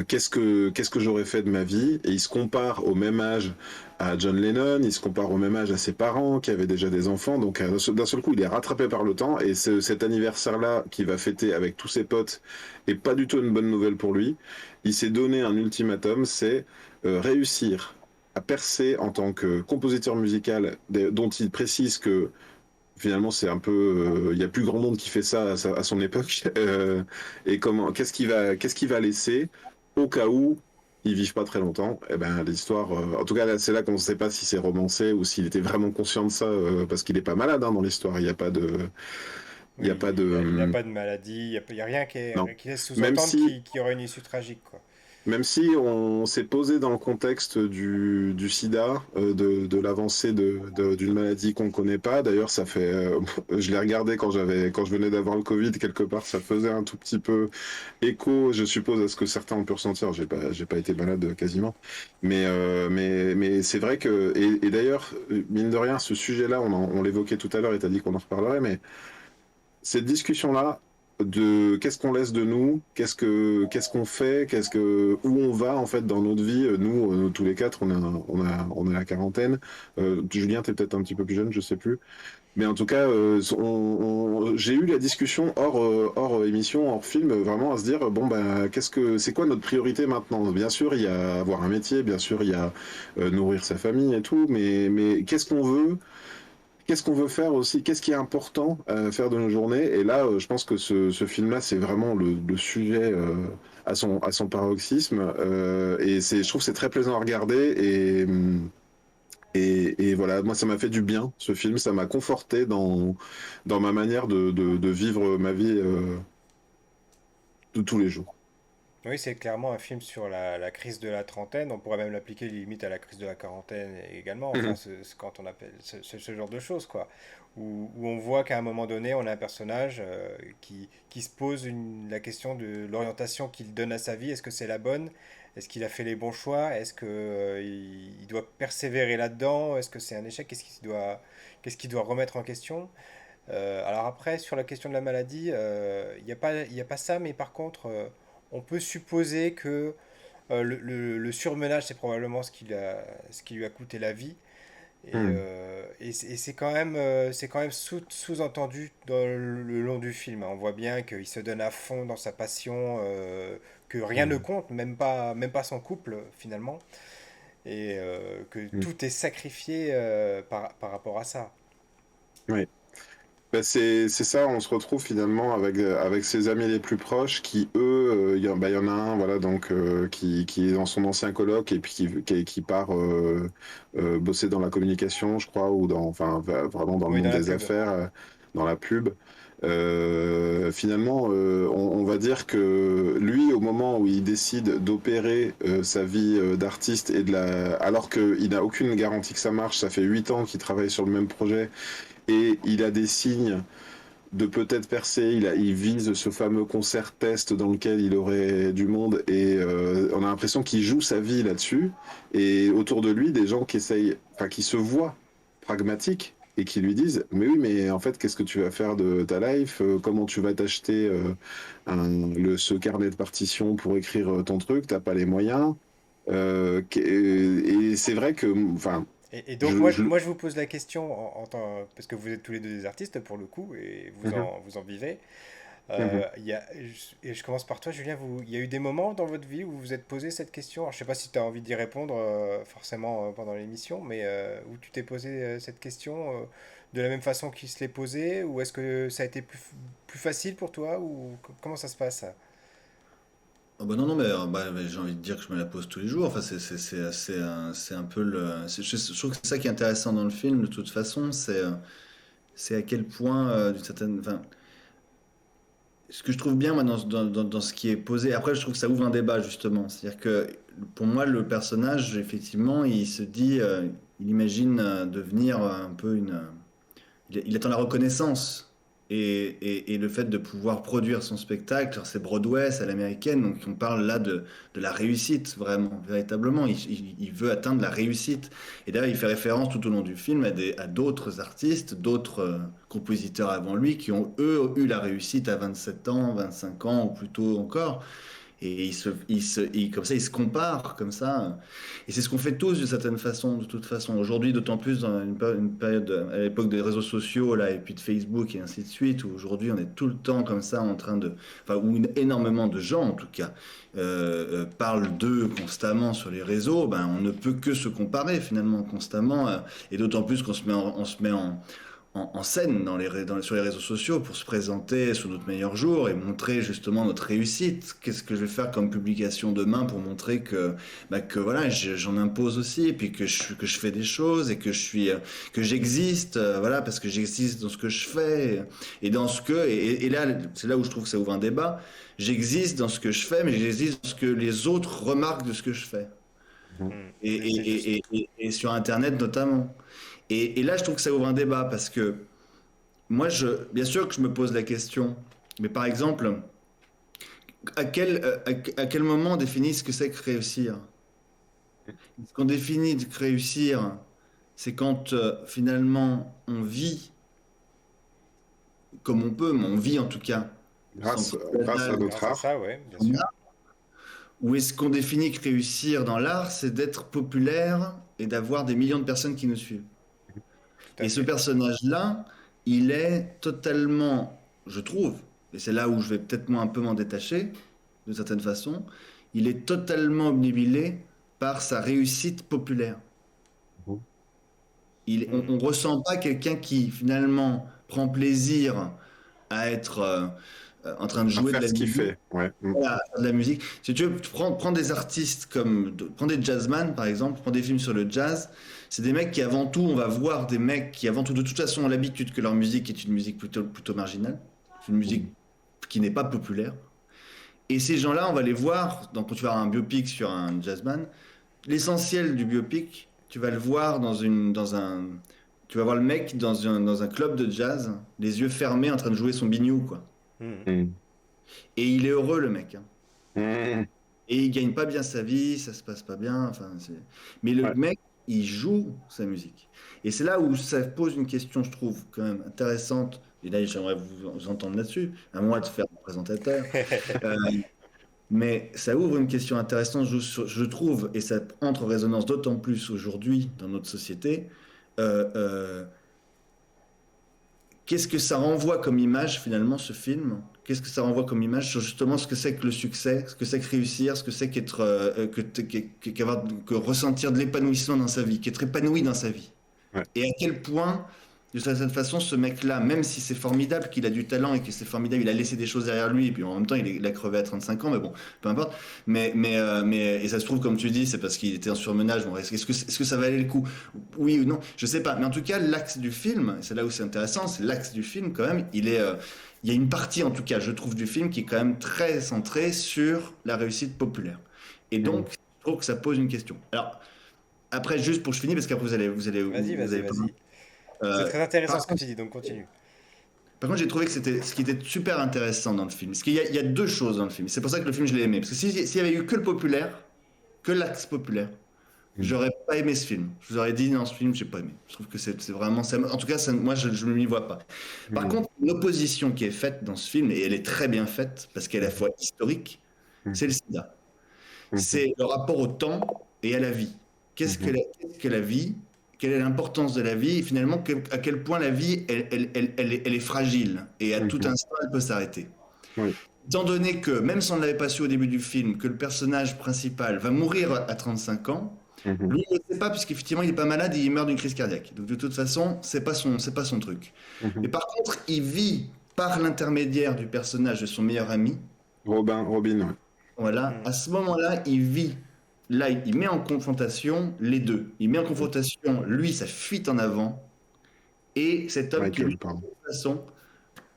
qu'est-ce que j'aurais fait de ma vie? Et il se compare au même âge à John Lennon, il se compare au même âge à ses parents qui avaient déjà des enfants, donc d'un seul coup il est rattrapé par le temps et cet anniversaire-là qu'il va fêter avec tous ses potes et pas du tout une bonne nouvelle pour lui. Il s'est donné un ultimatum, c'est réussir à percer en tant que compositeur musical, dont il précise que finalement c'est un peu, il y a plus grand monde qui fait ça à son époque. Et comment, qu'est-ce qu'il va laisser au cas où ils vivent pas très longtemps. Et ben l'histoire, en tout cas là, c'est là qu'on ne sait pas si c'est romancé ou s'il était vraiment conscient de ça, parce qu'il est pas malade dans l'histoire. Il y a Oui, pas de, il n'a pas de maladie, il y a rien non. qui laisse Même sous-entendre si qu'il y aurait une issue tragique, quoi. Même si on s'est posé dans le contexte du sida, de l'avancée d'une maladie qu'on ne connaît pas. D'ailleurs, ça fait, je l'ai regardé quand je venais d'avoir le Covid, quelque part, ça faisait un tout petit peu écho, je suppose, à ce que certains ont pu ressentir. J'ai pas été malade quasiment. Mais c'est vrai que, et d'ailleurs, mine de rien, ce sujet-là, on l'évoquait tout à l'heure et t'as dit qu'on en reparlerait, mais cette discussion-là de qu'est-ce qu'on laisse de nous, qu'est-ce qu'on fait, où on va en fait dans notre vie. Nous, tous les quatre, on a la quarantaine. Julien, t'es peut-être un petit peu plus jeune, je sais plus. Mais en tout cas, j'ai eu la discussion hors émission, hors film, vraiment à se dire bon ben c'est quoi notre priorité maintenant? Bien sûr, il y a avoir un métier, bien sûr, il y a nourrir sa famille et tout, mais qu'est-ce qu'on veut faire aussi? Qu'est-ce qui est important à faire de nos journées? Et là, je pense que ce film-là, c'est vraiment le sujet à son paroxysme. Et je trouve que c'est très plaisant à regarder. Et voilà, moi, ça m'a fait du bien, ce film. Ça m'a conforté dans ma manière de vivre ma vie de tous les jours. Oui, c'est clairement un film sur la crise de la trentaine. On pourrait même l'appliquer limite à la crise de la quarantaine également. Enfin, Mhm. c'est quand on appelle ce genre de choses, quoi. Où on voit qu'à un moment donné, on a un personnage qui se pose la question de l'orientation qu'il donne à sa vie. Est-ce que c'est la bonne? Est-ce qu'il a fait les bons choix? Est-ce que, il doit persévérer là-dedans? Est-ce que c'est un échec? Qu'est-ce qu'il doit remettre en question? Alors après, sur la question de la maladie, il y a pas ça, mais par contre, on peut supposer que le surmenage, c'est probablement ce qui lui a coûté la vie. Mhm. Et c'est quand même sous-entendu dans le long du film, hein. On voit bien qu'il se donne à fond dans sa passion, que rien ne Mhm. compte, même pas son couple finalement, et que Mhm. tout est sacrifié par rapport à ça. Oui. Ben, c'est ça, on se retrouve finalement avec ses amis les plus proches qui, eux, il y en a un voilà, donc, qui est dans son ancien coloc et puis qui part bosser dans la communication, je crois, ou enfin, vraiment dans le Oui, dans monde la des pub. affaires, dans la pub. Finalement, on va dire que lui, au moment où il décide d'opérer sa vie d'artiste alors qu'il n'a aucune garantie que ça marche, ça fait 8 ans qu'il travaille sur le même projet et il a des signes de peut-être percer. Il vise ce fameux concert test dans lequel il aurait du monde et on a l'impression qu'il joue sa vie là-dessus. Et autour de lui, des gens qui essayent, enfin qui se voient pragmatiques et qui lui disent mais oui mais en fait qu'est-ce que tu vas faire de ta life. Comment tu vas t'acheter ce carnet de partitions pour écrire ton truc, t'as pas les moyens. Et c'est vrai que enfin Et donc je... moi je vous pose la question parce que vous êtes tous les deux des artistes pour le coup et Mhm, vous en vivez. mhm. Et je commence par toi, Julien. Il y a eu des moments dans votre vie où vous vous êtes posé cette question. Alors, je sais pas si tu as envie d'y répondre forcément pendant l'émission, mais où tu t'es posé cette question de la même façon qu'il se l'est posé, ou est-ce que ça a été plus facile pour toi, ou comment ça se passe? Ah bah non, non, mais j'ai envie de dire que je me la pose tous les jours. Enfin, c'est un peu je trouve que c'est ça qui est intéressant dans le film, de toute façon, c'est à quel point, d'une certaine, enfin, ce que je trouve bien moi, dans ce qui est posé, après je trouve que ça ouvre un débat justement. C'est-à-dire que pour moi, le personnage, effectivement, il se dit, il imagine devenir un peu il attend la reconnaissance. Et le fait de pouvoir produire son spectacle, c'est Broadway, c'est à l'américaine, donc on parle là de la réussite, vraiment, véritablement. Il veut atteindre la réussite. Et d'ailleurs, il fait référence tout au long du film à d'autres artistes, d'autres compositeurs avant lui, qui ont, eux, eu la réussite à 27 ans, 25 ans, ou plus tôt encore. Et comme ça, ils se comparent, comme ça. Et c'est ce qu'on fait tous d'une certaine façon, de toute façon. Aujourd'hui, d'autant plus dans une période, à l'époque des réseaux sociaux, là, et puis de Facebook et ainsi de suite, où aujourd'hui, on est tout le temps comme ça en train de. Enfin, où énormément de gens, en tout cas, parlent d'eux constamment sur les réseaux, ben, on ne peut que se comparer finalement constamment. Et d'autant plus qu'on on se met en scène sur les réseaux sociaux pour se présenter sous notre meilleur jour et montrer justement notre réussite. Qu'est-ce que je vais faire comme publication demain pour montrer que voilà, j'en impose aussi et puis que je fais des choses et que j'existe, voilà, parce que j'existe dans ce que je fais et dans ce que, et là, c'est là où je trouve que ça ouvre un débat. J'existe dans ce que je fais, mais j'existe dans ce que les autres remarquent de ce que je fais. Et, C'est juste. et sur Internet notamment. Et là, je trouve que ça ouvre un débat parce que moi, bien sûr que je me pose la question, mais par exemple, à quel moment on définit ce que c'est que réussir? Ce qu'on définit que réussir, c'est quand finalement on vit comme on peut, mais on vit en tout cas, sans grâce à notre Grâce à art. ça, ouais, bien sûr. ou est-ce qu'on définit que réussir dans l'art, c'est d'être populaire et d'avoir des millions de personnes qui nous suivent? Tout à Et ce fait. personnage-là, il est totalement, je trouve, et c'est là où je vais peut-être moi un peu m'en détacher, d'une certaine façon, il est totalement obnubilé par sa réussite populaire. On Mhm. ressent pas quelqu'un qui finalement prend plaisir à être en train de À jouer de faire la ce qu'il musique. fait. Ouais. Voilà, à faire de la musique. Si tu veux, prends des artistes prends des jazzman par exemple, prends des films sur le jazz. C'est des mecs qui avant tout, on va voir des mecs qui avant tout, de toute façon, ont l'habitude que leur musique est une musique plutôt marginale. C'est une musique qui n'est pas populaire. Et ces gens-là, on va les voir, donc quand tu vas avoir un biopic sur un jazzman, l'essentiel du biopic, tu vas le voir tu vas voir le mec dans un club de jazz, les yeux fermés, en train de jouer son biniou, quoi. Mhm. Mm. Et il est heureux, le mec, hein. Mm. Et il gagne pas bien sa vie, ça se passe pas bien. Enfin, mais le Ouais. mec, il joue sa musique. Et c'est là où ça pose une question, je trouve, quand même intéressante. Et là, j'aimerais vous entendre là-dessus, à moi de faire le présentateur. Euh, mais ça ouvre une question intéressante, je trouve, et ça entre en résonance d'autant plus aujourd'hui dans notre société. Euh, euh, Qu'est-ce que ça renvoie comme image finalement ce film? Qu'est-ce que ça renvoie comme image sur justement ce que c'est que le succès, ce que c'est que réussir, ce que c'est qu'être, que ressentir de l'épanouissement dans sa vie, qu'être épanoui dans sa vie. Ouais. Et à quel point, de certaine façon, ce mec-là, même si c'est formidable qu'il a du talent et que c'est formidable, il a laissé des choses derrière lui, et puis en même temps, il a crevé à 35 ans, mais bon, peu importe. Et ça se trouve, comme tu dis, c'est parce qu'il était en surmenage. Bon, est-ce que ça valait le coup? Oui ou non? Je sais pas. Mais en tout cas, l'axe du film, et c'est là où c'est intéressant, c'est l'axe du film quand même, il y a une partie, en tout cas, je trouve, du film qui est quand même très centrée sur la réussite populaire. Et Mm. donc, je trouve que ça pose une question. Alors, après, juste pour que je finis, parce qu'après Vas-y, vous vas-y, allez pas. vas-y. C'est Euh, très intéressant par ce que contre, tu dis, donc continue. j'ai trouvé que c'était ce qui était super intéressant dans le film. Parce qu'il y a deux choses dans le film. C'est pour ça que le film, je l'ai aimé. Parce que s'il y avait eu que le populaire, que l'axe populaire, Mm. j'aurais pas aimé ce film. Je vous aurais dit, non, ce film, j'ai pas aimé. Je trouve que c'est vraiment. En tout cas, moi, je ne m'y vois pas. Par Mm. contre, l'opposition qui est faite dans ce film, et elle est très bien faite, parce qu'elle est à la fois historique, Mm. c'est le sida. Mm. C'est le rapport au temps et à la vie. Mm. Qu'est-ce que la vie? Quelle est l'importance de la vie? Et finalement, à quel point la vie, elle est fragile. Et à tout Mm. instant, elle peut s'arrêter. Oui. Étant donné que, même si on ne l'avait pas su au début du film, que le personnage principal va mourir à 35 ans, Mm. lui, il ne le sait pas, puisqu'effectivement, il n'est pas malade et il meurt d'une crise cardiaque. Donc, de toute façon, c'est pas son truc. Mais Mm. par contre, il vit par l'intermédiaire du personnage de son meilleur ami. Robin, ouais. Voilà, Mhm. à ce moment-là, il vit. Là, il met en confrontation les deux. Il met en confrontation, lui, sa fuite en avant, et cet homme qui, lui, Michael, de pardon. toute façon,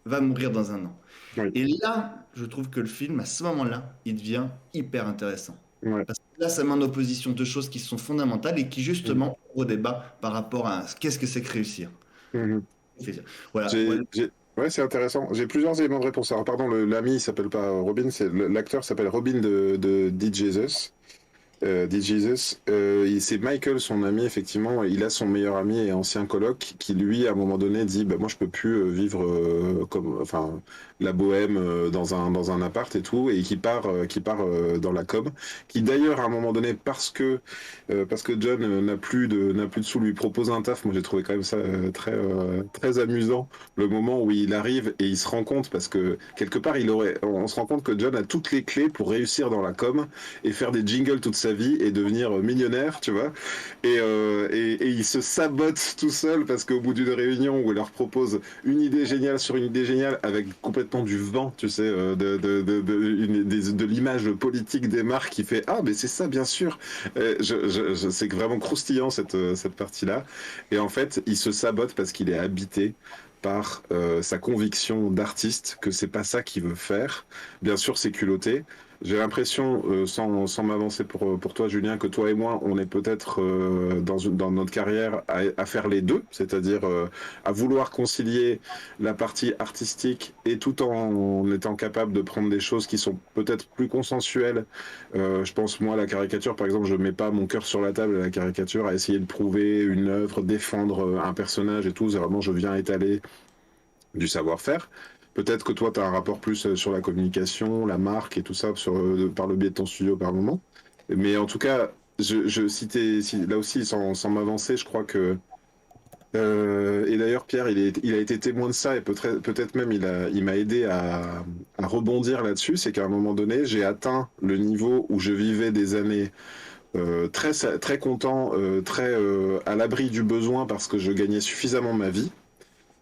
va mourir dans un an. Oui. Et là, je trouve que le film, à ce moment-là, il devient hyper intéressant. Ouais. Parce que là, ça met en opposition deux choses qui sont fondamentales et qui, Mhm. justement, ouvrent au débat par rapport à qu'est-ce que c'est que réussir. Mhm. Voilà. J'ai, Voilà. j'ai- Ouais, c'est intéressant. J'ai plusieurs éléments de réponse. Alors, pardon, l'ami, il s'appelle pas Robin, l'acteur s'appelle Robin de Jesus. Jesus, c'est Michael, son ami, effectivement. Il a son meilleur ami et ancien coloc qui, lui, à un moment donné, dit bah, moi, je peux plus vivre enfin, la bohème dans un appart et tout, et qui part dans la com. Qui, d'ailleurs, à un moment donné, parce que John n'a plus de sous, lui propose un taf. Moi, j'ai trouvé quand même ça très amusant. Le moment où il arrive et il se rend compte, parce que quelque part, on se rend compte que John a toutes les clés pour réussir dans la com et faire des jingles toute sa vie et devenir millionnaire, tu vois. Et il se sabote tout seul parce qu'au bout d'une réunion où il leur propose une idée géniale sur une idée géniale avec complètement du vent, tu sais, de l'image politique des marques qui fait ah mais c'est ça bien sûr. C'est vraiment croustillant cette partie-là. Et en fait, il se sabote parce qu'il est habité par sa conviction d'artiste que c'est pas ça qu'il veut faire. Bien sûr, c'est culotté. J'ai l'impression, sans m'avancer pour toi, Julien, que toi et moi, on est peut-être dans notre carrière à faire les deux, c'est-à-dire à vouloir concilier la partie artistique et tout en étant capable de prendre des choses qui sont peut-être plus consensuelles. Je pense, moi, à la caricature, par exemple, je mets pas mon cœur sur la table à la caricature, à essayer de prouver une œuvre, défendre un personnage et tout. C'est vraiment, je viens étaler du savoir-faire. Peut-être que toi, tu as un rapport plus sur la communication, la marque et tout ça par le biais de ton studio par moment. Mais en tout cas, là aussi, sans m'avancer, je crois que... et d'ailleurs, Pierre, il a été témoin de ça et peut-être même il m'a aidé à rebondir là-dessus. C'est qu'à un moment donné, j'ai atteint le niveau où je vivais des années très content, à l'abri du besoin parce que je gagnais suffisamment ma vie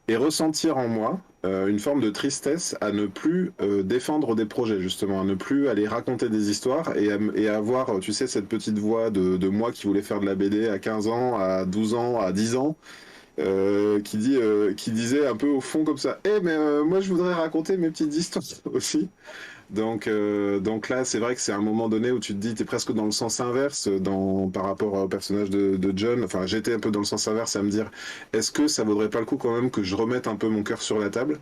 et ressentir en moi une forme de tristesse à ne plus défendre des projets, justement, à ne plus aller raconter des histoires et à avoir, tu sais, cette petite voix de moi qui voulait faire de la BD à 15 ans, à 12 ans, à 10 ans, qui disait un peu au fond comme ça, eh mais moi je voudrais raconter mes petites histoires aussi. Donc là, c'est vrai que c'est un moment donné où tu te dis, tu es presque dans le sens inverse par rapport au personnage de John. Enfin, j'étais un peu dans le sens inverse à me dire, est-ce que ça vaudrait pas le coup quand même que je remette un peu mon cœur sur la table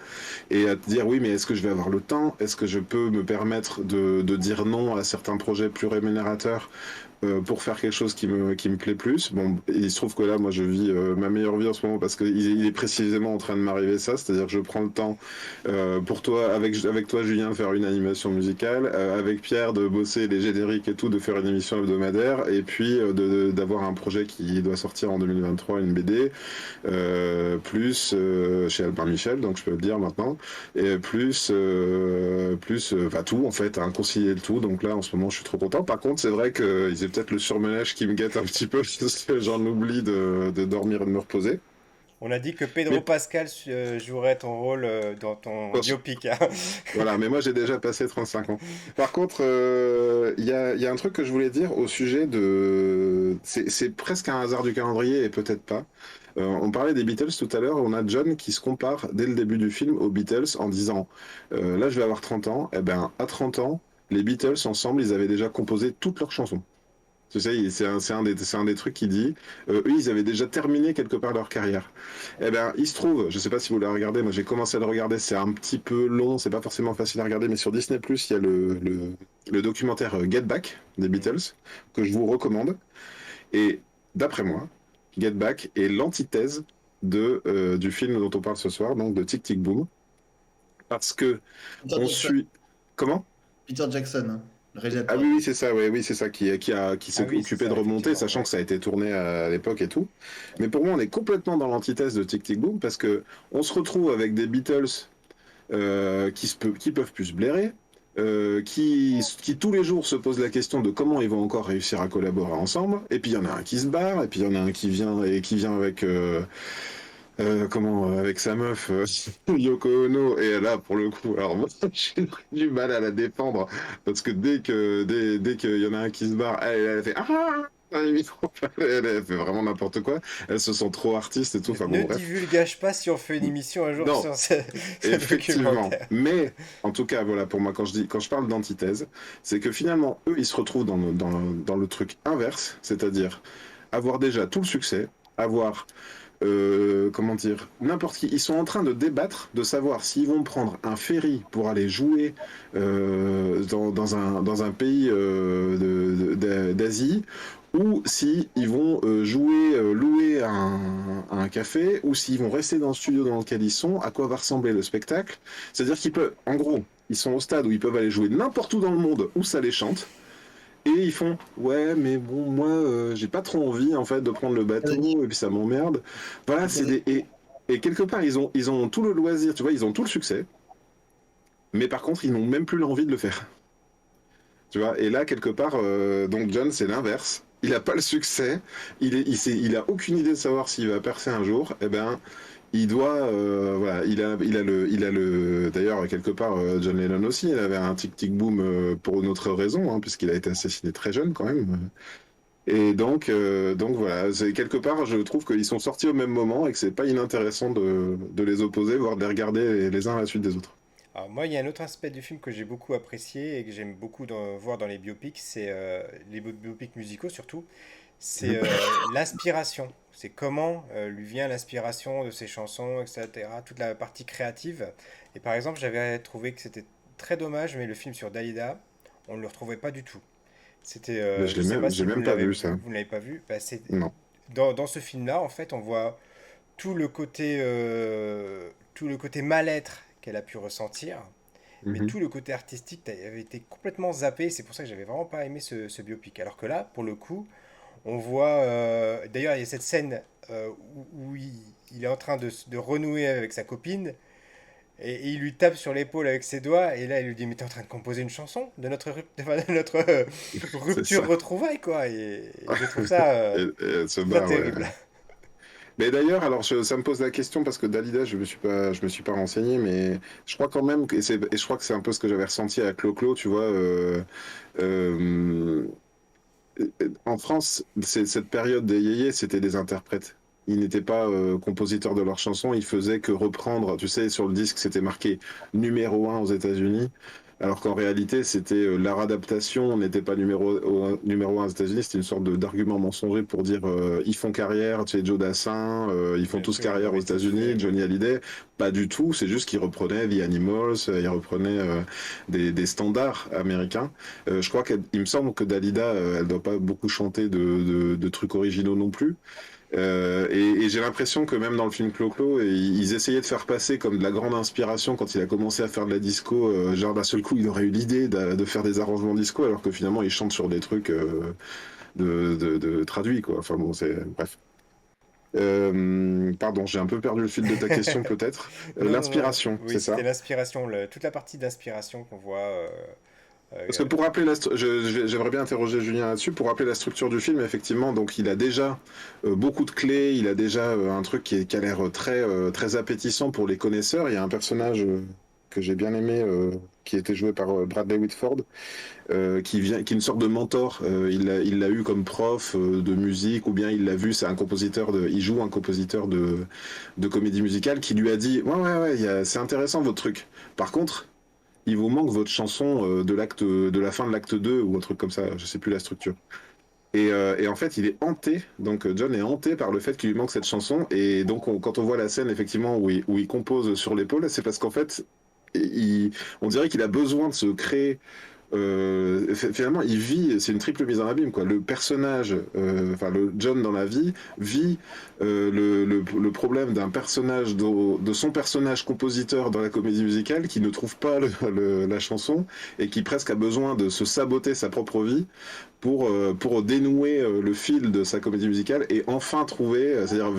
et à te dire, oui, mais est-ce que je vais avoir le temps? Est-ce que je peux me permettre de dire non à certains projets plus rémunérateurs pour faire quelque chose qui me plaît plus. Bon, il se trouve que là, moi, je vis ma meilleure vie en ce moment parce qu'il est précisément en train de m'arriver ça, c'est-à-dire que je prends le temps pour toi, avec toi, Julien, de faire une animation musicale, avec Pierre de bosser les génériques et tout, de faire une émission hebdomadaire, et puis d'avoir un projet qui doit sortir en 2023, une BD, plus chez Albin Michel, donc je peux le dire maintenant, et enfin tout en fait, hein, concilier le tout. Donc là, en ce moment, je suis trop content. Par contre, c'est vrai que c'est peut-être le surmenage qui me guette un petit peu, parce que j'en oublie de dormir et de me reposer. On a dit que Pedro Mais Pascal jouerait ton rôle dans ton biopic, hein. voilà, mais moi j'ai déjà passé 35 ans. Par contre, il y a un truc que je voulais dire au sujet de... C'est presque un hasard du calendrier et peut-être pas. On parlait des Beatles tout à l'heure, on a John qui se compare dès le début du film aux Beatles en disant là je vais avoir 30 ans, et ben à 30 ans, les Beatles ensemble, ils avaient déjà composé toutes leurs chansons. Tu sais, c'est un des trucs qu'il dit. Eux, ils avaient déjà terminé quelque part leur carrière. Eh ben, il se trouve, je sais pas si vous l'avez regardé, moi j'ai commencé à le regarder, c'est un petit peu long, c'est pas forcément facile à regarder, mais sur Disney+, il y a le documentaire Get Back des Beatles, que je vous recommande. Et d'après moi, Get Back est l'antithèse du film dont on parle ce soir, donc de Tic Tic Boom, parce que Peter on Jackson, suit... Comment? Peter Jackson, hein, le Ah réalisateur. oui, c'est ça, ouais, oui, c'est ça, qui Ah s'est oui, c'est occupé de ça, remonter, effectivement, sachant ouais. que ça a été tourné à l'époque et tout. Mais pour moi, on est complètement dans l'antithèse de Tic Tic Boom, parce que on se retrouve avec des Beatles qui peuvent plus se blairer, qui tous les jours se posent la question de comment ils vont encore réussir à collaborer ensemble. Et puis il y en a un qui se barre, et puis il y en a un qui vient avec avec sa meuf Yoko Ono, et là pour le coup alors moi j'ai du mal à la défendre parce que dès qu'il y en a un qui se barre elle fait ah, à l'émission. Elle fait vraiment n'importe quoi. Elles se sent trop artistes et tout. Enfin Ne bon, bref. divulgage pas si on fait une émission un jour Non, sur ce effectivement. documentaire. Mais, en tout cas, voilà, pour moi, quand je parle d'antithèse, c'est que finalement, eux, ils se retrouvent dans le truc inverse, c'est-à-dire avoir déjà tout le succès, avoir, comment dire, n'importe qui. Ils sont en train de débattre, de savoir s'ils vont prendre un ferry pour aller jouer dans un pays d'Asie, ou si ils vont jouer, louer un café, ou s'ils vont rester dans le studio dans lequel ils sont, à quoi va ressembler le spectacle. C'est-à-dire qu'ils peuvent, en gros, ils sont au stade où ils peuvent aller jouer n'importe où dans le monde où ça les chante. Et ils font, ouais, mais bon, moi, j'ai pas trop envie, en fait, de prendre le bateau, et puis ça m'emmerde. Voilà, et quelque part, ils ont tout le loisir, tu vois, ils ont tout le succès, mais par contre, ils n'ont même plus l'envie de le faire. Tu vois, et là, quelque part, donc John, c'est l'inverse. Il n'a pas le succès, il a aucune idée de savoir s'il va percer un jour. Eh ben, il doit, voilà, d'ailleurs, quelque part, John Lennon aussi, il avait un tic-tic boom pour une autre raison, hein, puisqu'il a été assassiné très jeune quand même. Et donc voilà, c'est quelque part, je trouve qu'ils sont sortis au même moment et que c'est pas inintéressant de les opposer, voire de les regarder les uns à la suite des autres. Alors moi, il y a un autre aspect du film que j'ai beaucoup apprécié et que j'aime beaucoup voir dans les biopics, c'est les biopics musicaux surtout, c'est Mhm. l'inspiration. C'est comment lui vient l'inspiration de ses chansons, etc. Toute la partie créative. Et par exemple, j'avais trouvé que c'était très dommage, mais le film sur Dalida, on ne le retrouvait pas du tout. C'était, Mais je je l'ai sais pas même, j'ai si vous même pas l'avez, vu ça. vous ne l'avez pas vu. Bah, Non. dans ce film-là, en fait, on voit tout le côté mal-être qu'elle a pu ressentir, mais Mhm. tout le côté artistique avait été complètement zappé. C'est pour ça que j'avais vraiment pas aimé ce biopic. Alors que là, pour le coup, on voit. D'ailleurs, il y a cette scène où il est en train de renouer avec sa copine. Et il lui tape sur l'épaule avec ses doigts, et là il lui dit: mais t'es en train de composer une chanson de notre, enfin, de notre C'est rupture ça. retrouvaille, quoi. Et je trouve ça Et elle se très barre, ouais. terrible. Mais d'ailleurs, alors ça me pose la question parce que Dalida, je me suis pas renseigné, mais je crois quand même et je crois que c'est un peu ce que j'avais ressenti à Clo-Clo, tu vois. Euh, En France, cette période des yéyés, c'était des interprètes. Ils n'étaient pas compositeurs de leurs chansons, ils faisaient que reprendre. Tu sais, sur le disque, c'était marqué numéro 1 aux États-Unis, alors qu'en réalité, c'était leur adaptation n'était pas numéro 1 aux États-Unis, c'était une sorte d'argument mensonger pour dire ils font carrière, tu sais, Joe Dassin, ils font Bien tous sûr, ils carrière aux l'auraient tous fait, États-Unis, oui. Johnny Hallyday. Pas du tout, c'est juste qu'ils reprenaient The Animals, ils reprenaient des standards américains. Je crois qu'il me semble que Dalida, elle doit pas beaucoup chanter de trucs originaux non plus. Et j'ai l'impression que même dans le film Clo-Clo, ils essayaient de faire passer comme de la grande inspiration quand il a commencé à faire de la disco. Genre d'un seul coup, il aurait eu l'idée de faire des arrangements disco, alors que finalement, il chante sur des trucs de traduits, quoi. Enfin bon, c'est bref. Pardon, j'ai un peu perdu le fil de ta question, peut-être. Non, non, non. L'inspiration, Oui, c'est c'était ça? l'inspiration, toute la partie d'inspiration qu'on voit. Parce que Euh, pour rappeler j'aimerais bien interroger Julien là-dessus. Pour rappeler la structure du film, effectivement, donc il a déjà beaucoup de clés, il a déjà un truc qui a l'air très appétissant pour les connaisseurs. Il y a un personnage que j'ai bien aimé, qui était joué par Bradley Whitford, qui est une sorte de mentor. Il l'a eu comme prof de musique, ou bien il l'a vu, il joue un compositeur de comédie musicale qui lui a dit, ouais, ouais, ouais, c'est intéressant votre truc. Par contre, il vous manque votre chanson de la fin de l'acte 2 ou un truc comme ça, je sais plus la structure. Et en fait, il est hanté, donc John est hanté par le fait qu'il lui manque cette chanson. Et donc, quand on voit la scène, effectivement, où il compose sur l'épaule, c'est parce qu'en fait, on dirait qu'il a besoin de se créer finalement, c'est une triple mise en abîme, quoi. Le personnage, enfin le John dans la vie, vit le problème d'un personnage, de son personnage compositeur dans la comédie musicale qui ne trouve pas la chanson et qui presque a besoin de se saboter sa propre vie pour dénouer le fil de sa comédie musicale et enfin trouver, c'est-à-dire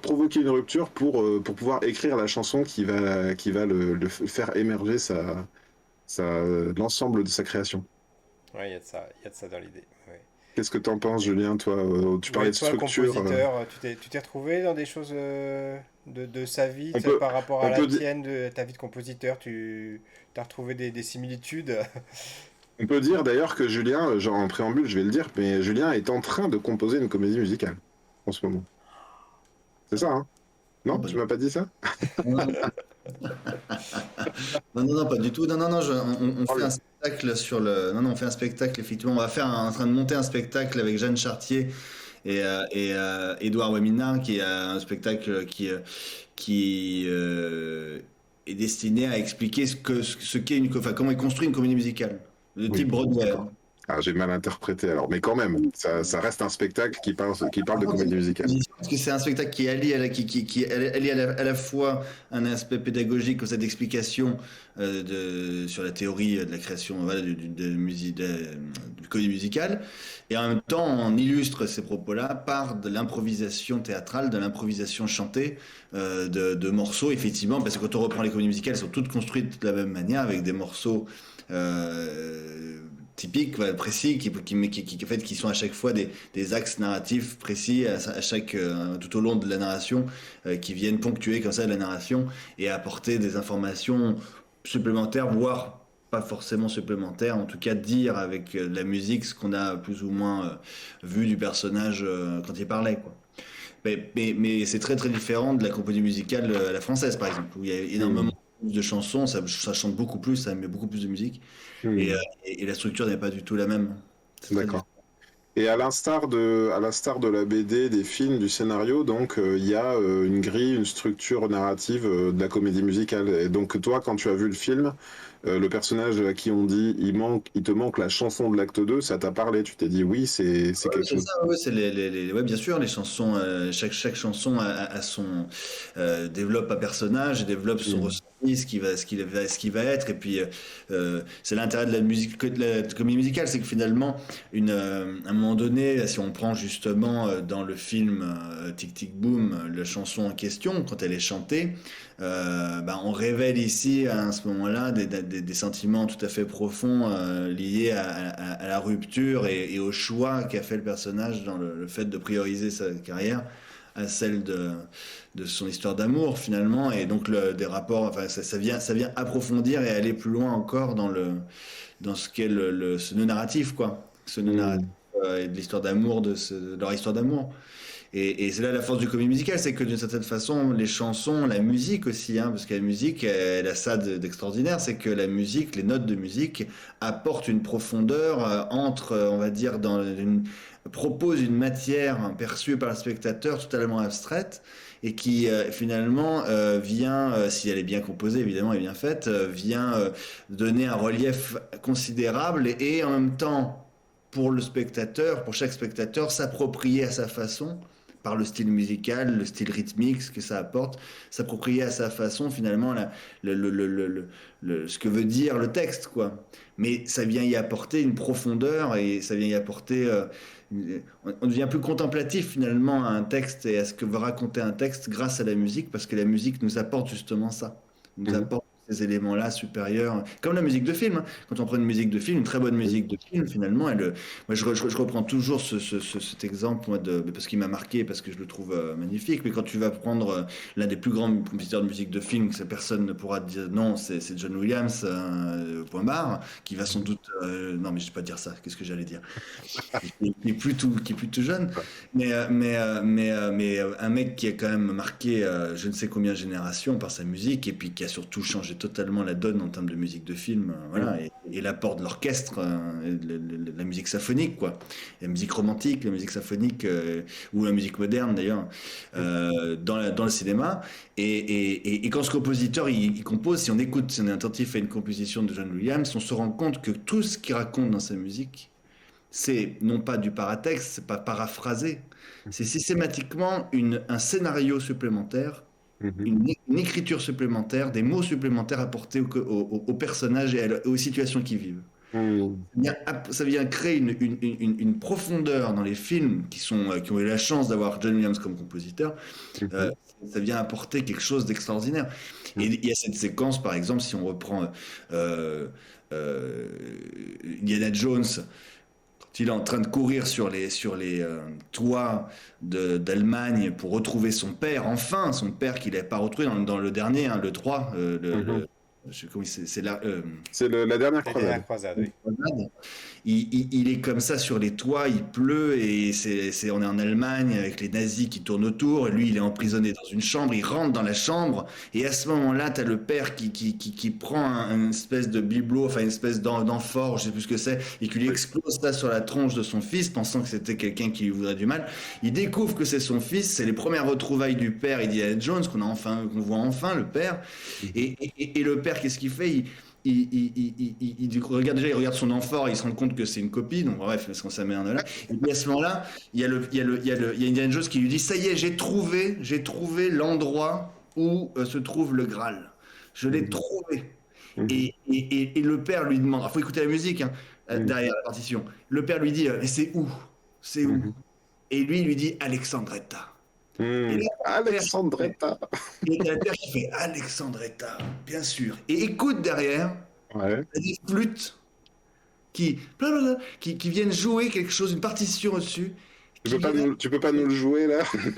provoquer une rupture pour pouvoir écrire la chanson qui va le faire émerger l'ensemble de sa création. ouais, il y a de ça dans l'idée. Ouais. Qu'est-ce que t'en penses, Et, Julien, toi? Tu parlais ouais, de toi, structure. compositeur, tu t'es retrouvé dans des choses de sa vie, On peut, par rapport à on la peut dire. tienne, de ta vie de compositeur, tu as retrouvé des similitudes. On peut dire d'ailleurs que Julien, genre en préambule, je vais le dire, mais Julien est en train de composer une comédie musicale en ce moment. C'est ça, hein? Non, Non, pas tu du m'as pas dit ça? tout. Non, non, non, pas du tout. Non, non, non, on Oh, fait un spectacle sur le. Non, non, on fait un spectacle, effectivement. On va faire en train de monter un spectacle avec Jeanne Chartier et Édouard Wamina, qui est un spectacle qui est destiné à expliquer ce qu'est enfin, comment est construit une comédie musicale. De oui, type Broadway, d'accord. hein. Ah, j'ai mal interprété alors, mais quand même, ça reste un spectacle qui parle Par de contre, comédie musicale. parce que c'est un spectacle qui allie à la fois un aspect pédagogique, comme cette explication sur la théorie de la création voilà, du code musical, et en même temps on illustre ces propos-là par de l'improvisation théâtrale, de l'improvisation chantée, de morceaux, effectivement, parce que quand on reprend les comédies musicales, elles sont toutes construites de la même manière, avec des morceaux euh, typiques, voilà, précis, en fait, qui sont à chaque fois des axes narratifs précis tout au long de la narration, qui viennent ponctuer comme ça la narration et apporter des informations supplémentaires, voire pas forcément supplémentaires, en tout cas dire avec la musique ce qu'on a plus ou moins vu du personnage quand il parlait, quoi. Mais c'est très très différent de la compagnie musicale à la française, par exemple, où il y a énormément Hmm, plus de chansons, ça chante beaucoup plus, ça met beaucoup plus de musique, et, euh, hmm, et la structure n'est pas du tout la même. C'est très différent. d'accord. Et à l'instar de la BD, des films, du scénario, donc il y a une grille, une structure narrative de la comédie musicale. Et donc toi, quand tu as vu le film, le personnage à qui on dit il te manque la chanson de l'acte 2, ça t'a parlé. Tu t'es dit oui, c'est Ouais, quelque c'est chose. ça, ouais, c'est ouais, bien sûr, les chansons, chaque chanson a son, développe un personnage, et développe son Hmm, ressenti, ce qui va être, et puis, c'est l'intérêt de la musique, de la comédie musicale, c'est que finalement, à un moment donné, si on prend justement dans le film Tic Tic Boom, la chanson en question, quand elle est chantée, ben, on révèle ici à ce moment-là des sentiments tout à fait profonds liés à la rupture et au choix qu'a fait le personnage dans le fait de prioriser sa carrière à celle de son histoire d'amour finalement, et donc des rapports, enfin ça vient approfondir et aller plus loin encore dans ce qu'est ce nœud narratif, quoi, ce nœud narratif hmm, et de l'histoire d'amour de leur histoire d'amour. Et c'est là la force du comédie musicale, c'est que d'une certaine façon, les chansons, la musique aussi, hein, parce que la musique, elle a ça d'extraordinaire, c'est que la musique, les notes de musique apportent une profondeur entre, on va dire, propose une matière perçue par le spectateur totalement abstraite et qui finalement vient, si elle est bien composée évidemment et bien faite, vient donner un relief considérable et en même temps pour le spectateur, pour chaque spectateur, s'approprier à sa façon par le style musical, le style rythmique, ce que ça apporte, s'approprier à sa façon finalement ce que veut dire le texte, quoi. Mais ça vient y apporter une profondeur et ça vient y apporter... on devient plus contemplatif finalement à un texte et à ce que veut raconter un texte grâce à la musique, parce que la musique nous apporte justement ça, nous hmm. apporte ces éléments-là supérieurs, comme la musique de film, hein. Quand on prend une musique de film, une très bonne musique de film, finalement, moi je reprends toujours cet exemple, moi, parce qu'il m'a marqué, parce que je le trouve magnifique. Mais quand tu vas prendre l'un des plus grands compositeurs de musique de film, que personne ne pourra dire non, c'est John Williams, point barre, qui va sans doute. Non, mais je ne vais pas dire ça, qu'est-ce que j'allais dire? Qui est plus tout jeune, mais un mec qui a quand même marqué je ne sais combien de générations par sa musique, et puis qui a surtout changé totalement la donne en termes de musique de film, voilà, et l'apport de l'orchestre, et la musique symphonique, quoi, la musique romantique, la musique symphonique, ou la musique moderne d'ailleurs, dans le cinéma. Et quand ce compositeur il compose, si on écoute, si on est attentif à une composition de John Williams, on se rend compte que tout ce qu'il raconte dans sa musique, c'est non pas du paratexte, c'est pas paraphrasé, c'est systématiquement un scénario supplémentaire, Mhm. une écriture supplémentaire, des mots supplémentaires apportés aux personnages et aux situations qu'ils vivent. Hmm. Ça vient créer une profondeur dans les films qui ont eu la chance d'avoir John Williams comme compositeur. Euh, Mhm. Ça vient apporter quelque chose d'extraordinaire. Et Hmm. il y a cette séquence, par exemple, si on reprend euh, euh, Indiana Jones, il est en train de courir sur les toits d'Allemagne pour retrouver son père, enfin, son père qu'il n'avait pas retrouvé dans le dernier, hein, le 3, Mhm. je sais comment c'est C'est la dernière La croisade. dernière croisade, oui. il est comme ça sur les toits, il pleut et on est en Allemagne avec les nazis qui tournent autour. Et lui, il est emprisonné dans une chambre. Il rentre dans la chambre et à ce moment-là, t'as le père qui prend une espèce de bibelot, enfin une espèce d'amphore, je sais plus ce que c'est, et qui lui Oui. explose ça sur la tronche de son fils, pensant que c'était quelqu'un qui lui voudrait du mal. Il découvre que c'est son fils. C'est les premières retrouvailles du père Indiana Jones qu'on voit enfin le père. Et le père, qu'est-ce qu'il fait? Regarde déjà, il regarde son amphore, il se rend compte que c'est une copie, donc bref, parce qu'on s'amène là. Et puis à ce moment-là, il y a Indiana Jones qui lui dit, ça y est, j'ai trouvé l'endroit où se trouve le Graal. Je l'ai Mhm. trouvé. Mhm. Et le père lui demande, il faut écouter la musique hein, Mhm. derrière la partition. Le père lui dit, mais c'est où? C'est où? Mhm. Et lui, il lui dit Alexandretta. Et là, le père, Alexandretta. et t'as le père qui fait Alexandretta, bien sûr. Et écoute derrière, Ouais. t'as des flûtes qui viennent jouer quelque chose, une partition au-dessus, qui vient. Tu peux pas nous le jouer là? Non,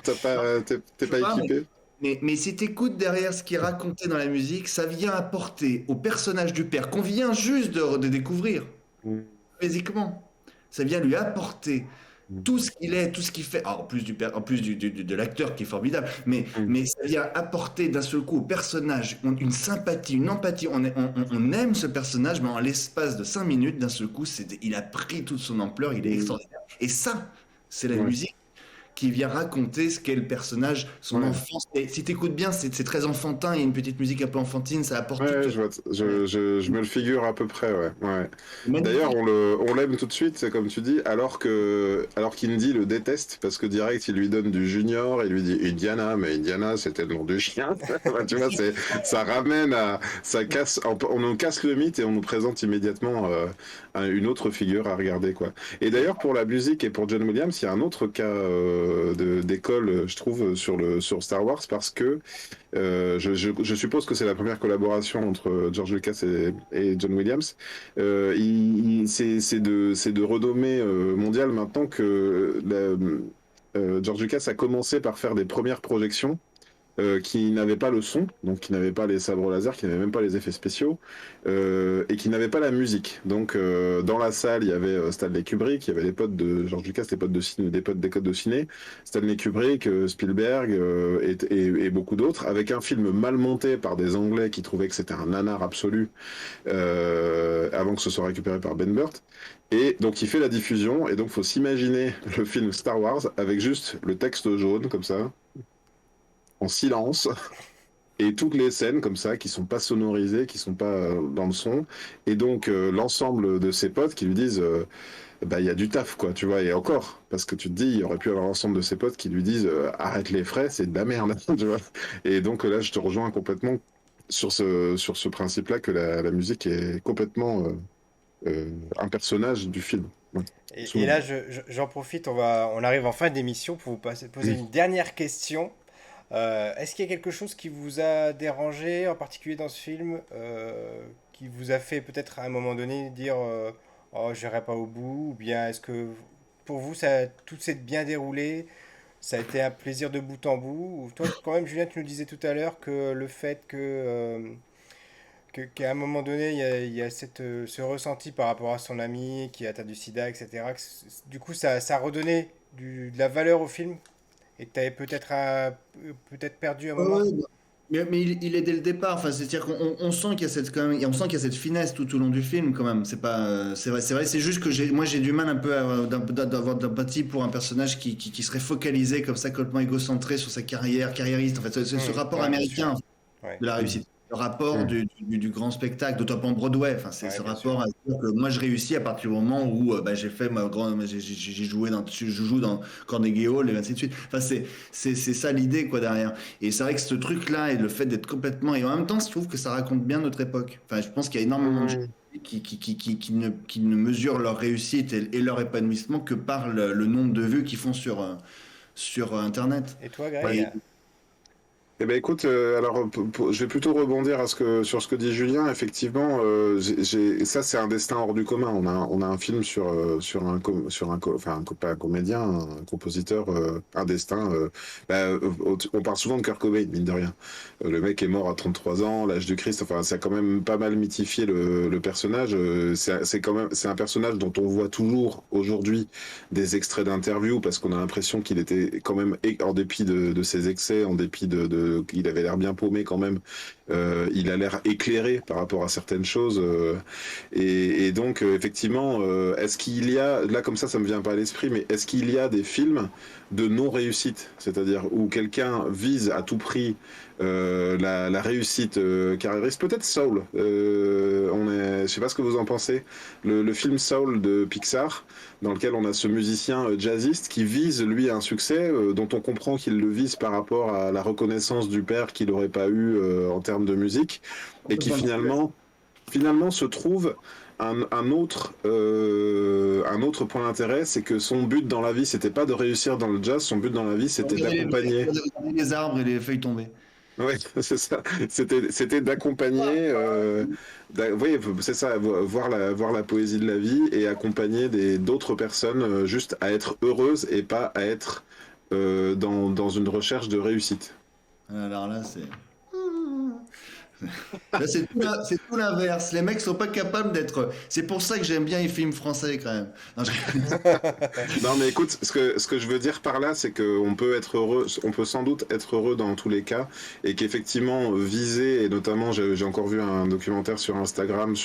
T'es je peux pas pas, équipé? mais si t'écoutes derrière ce qui est raconté dans la musique, ça vient apporter au personnage du père, qu'on vient juste de découvrir, Mhm. physiquement, ça vient lui apporter tout ce qu'il est, tout ce qu'il fait, alors, en plus du père, en plus de l'acteur qui est formidable, mais, Mhm. mais ça vient apporter d'un seul coup au personnage une sympathie, une empathie. On aime ce personnage, mais en l'espace de 5 minutes, d'un seul coup, il a pris toute son ampleur, il est Mhm. extraordinaire. Et ça, c'est la Ouais. musique qui vient raconter ce qu'est le personnage, son Ouais. enfance. Et si tu écoutes bien, c'est très enfantin, il y a une petite musique un peu enfantine, ça apporte Ouais, toute. je me le figure à peu près, ouais. Ouais. C'est D'ailleurs, magnifique. on l'aime tout de suite, c'est comme tu dis, alors qu'Indy le déteste, parce que direct, il lui donne du junior, il lui dit Indiana, mais Indiana, c'était le nom du chien. Enfin, tu vois, ça ramène on nous casse le mythe et on nous présente immédiatement une autre figure à regarder, quoi. Et d'ailleurs, pour la musique et pour John Williams, il y a un autre cas d'école, je trouve, sur Star Wars, parce que je suppose que c'est la première collaboration entre George Lucas et John Williams. C'est de renommée mondiale maintenant que George Lucas a commencé par faire des premières projections qui n'avaient pas le son, donc qui n'avaient pas les sabres laser, qui n'avaient même pas les effets spéciaux, et qui n'avaient pas la musique. Donc dans la salle, il y avait Stanley Kubrick, il y avait des potes de George Lucas, des potes de ciné, des potes des codes de ciné, Stanley Kubrick, Spielberg et beaucoup d'autres, avec un film mal monté par des Anglais qui trouvaient que c'était un nanar absolu avant que ce soit récupéré par Ben Burt. Et donc il fait la diffusion, et donc faut s'imaginer le film Star Wars avec juste le texte jaune comme ça, en silence, et toutes les scènes comme ça qui sont pas sonorisées, qui sont pas dans le son, et donc l'ensemble de ses potes qui lui disent bah il y a du taf quoi, tu vois, et encore parce que tu te dis il y aurait pu avoir l'ensemble de ses potes qui lui disent arrête les frais, c'est de la merde, tu vois. Et donc là je te rejoins complètement sur ce principe-là que la musique est complètement un personnage du film. Ouais, Et absolument. là, j'en profite, on arrive en fin d'émission pour poser une dernière question. Est-ce qu'il y a quelque chose qui vous a dérangé, en particulier dans ce film, qui vous a fait peut-être à un moment donné dire oh, j'irai pas au bout, ou bien est-ce que pour vous, tout s'est bien déroulé, ça a été un plaisir de bout en bout, ou toi, quand même, Julien, tu nous disais tout à l'heure que le fait qu'à un moment donné, il y a ce ressenti par rapport à son ami qui est atteint du sida, etc., du coup, ça a redonné de la valeur au film et que tu avais peut-être perdu un Ouais, moment. ouais, mais il est dès le départ. Enfin, c'est-à-dire qu'on sent qu'il y a quand même, on sent qu'il y a cette finesse tout au long du film quand même. C'est pas, c'est vrai. C'est juste que moi j'ai du mal un peu d'avoir de l'empathie pour un personnage qui serait focalisé comme ça, complètement égocentré sur sa carriériste. En fait, ce rapport Ouais, bien sûr. américain Ouais, de la Mhm. réussite. Le rapport Mhm. du grand spectacle, d'autant en Broadway. Enfin, c'est ouais, ce bien sûr. rapport à dire que moi je réussis à partir du moment où bah, j'ai fait ma grande, j'ai joué je joue dans Carnegie Hall et ainsi de suite. Enfin, c'est ça l'idée quoi derrière. Et c'est vrai que ce truc-là et le fait d'être complètement et en même temps, je trouve que ça raconte bien notre époque. Enfin, je pense qu'il y a énormément de gens Mhm. qui ne mesurent leur réussite et leur épanouissement que par le nombre de vues qu'ils font sur Internet. Et toi, Ouais. Greg? Eh ben écoute, alors je vais plutôt rebondir sur ce que dit Julien. Effectivement, ça c'est un destin hors du commun. On a un film enfin pas un comédien, un compositeur, un destin. On parle souvent de Kurt Cobain, mine de rien. Le mec est mort à 33 ans, l'âge du Christ. Enfin, ça a quand même pas mal mythifié le personnage. C'est un personnage dont on voit toujours aujourd'hui des extraits d'interviews parce qu'on a l'impression qu'il était quand même, en dépit de ses excès, en dépit il avait l'air bien paumé quand même. Il a l'air éclairé par rapport à certaines choses. Et donc, effectivement, est-ce qu'il y a, là comme ça me vient pas à l'esprit, mais est-ce qu'il y a des films de non-réussite, c'est-à-dire où quelqu'un vise à tout prix la réussite carriériste, peut-être Soul. Je sais pas ce que vous en pensez. Le film Soul de Pixar, dans lequel on a ce musicien jazziste qui vise lui un succès dont on comprend qu'il le vise par rapport à la reconnaissance du père qu'il n'aurait pas eu en termes de musique, et qui finalement se trouve un autre point d'intérêt, c'est que son but dans la vie, c'était pas de réussir dans le jazz, son but dans la vie, c'était d'accompagner. Les arbres et les feuilles tombées. Ouais, c'est ça. C'était d'accompagner, oui, c'est ça, voir la poésie de la vie et accompagner d'autres personnes juste à être heureuses et pas à être dans une recherche de réussite. Alors là, c'est. Là, c'est tout l'inverse. Les mecs sont pas capables d'être. C'est pour ça que j'aime bien les films français quand même. Non, Non, mais écoute, ce que je veux dire par là, c'est qu'on peut être heureux, on peut sans doute être heureux dans tous les cas, et qu'effectivement, viser, et notamment, j'ai encore vu un documentaire sur Instagram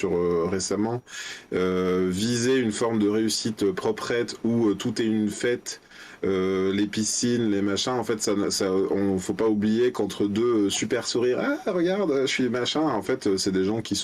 récemment, viser une forme de réussite proprette où tout est une fête. Les piscines, les machins, en fait, faut pas oublier qu'entre deux super sourires, ah regarde, je suis machin, en fait, c'est des gens qui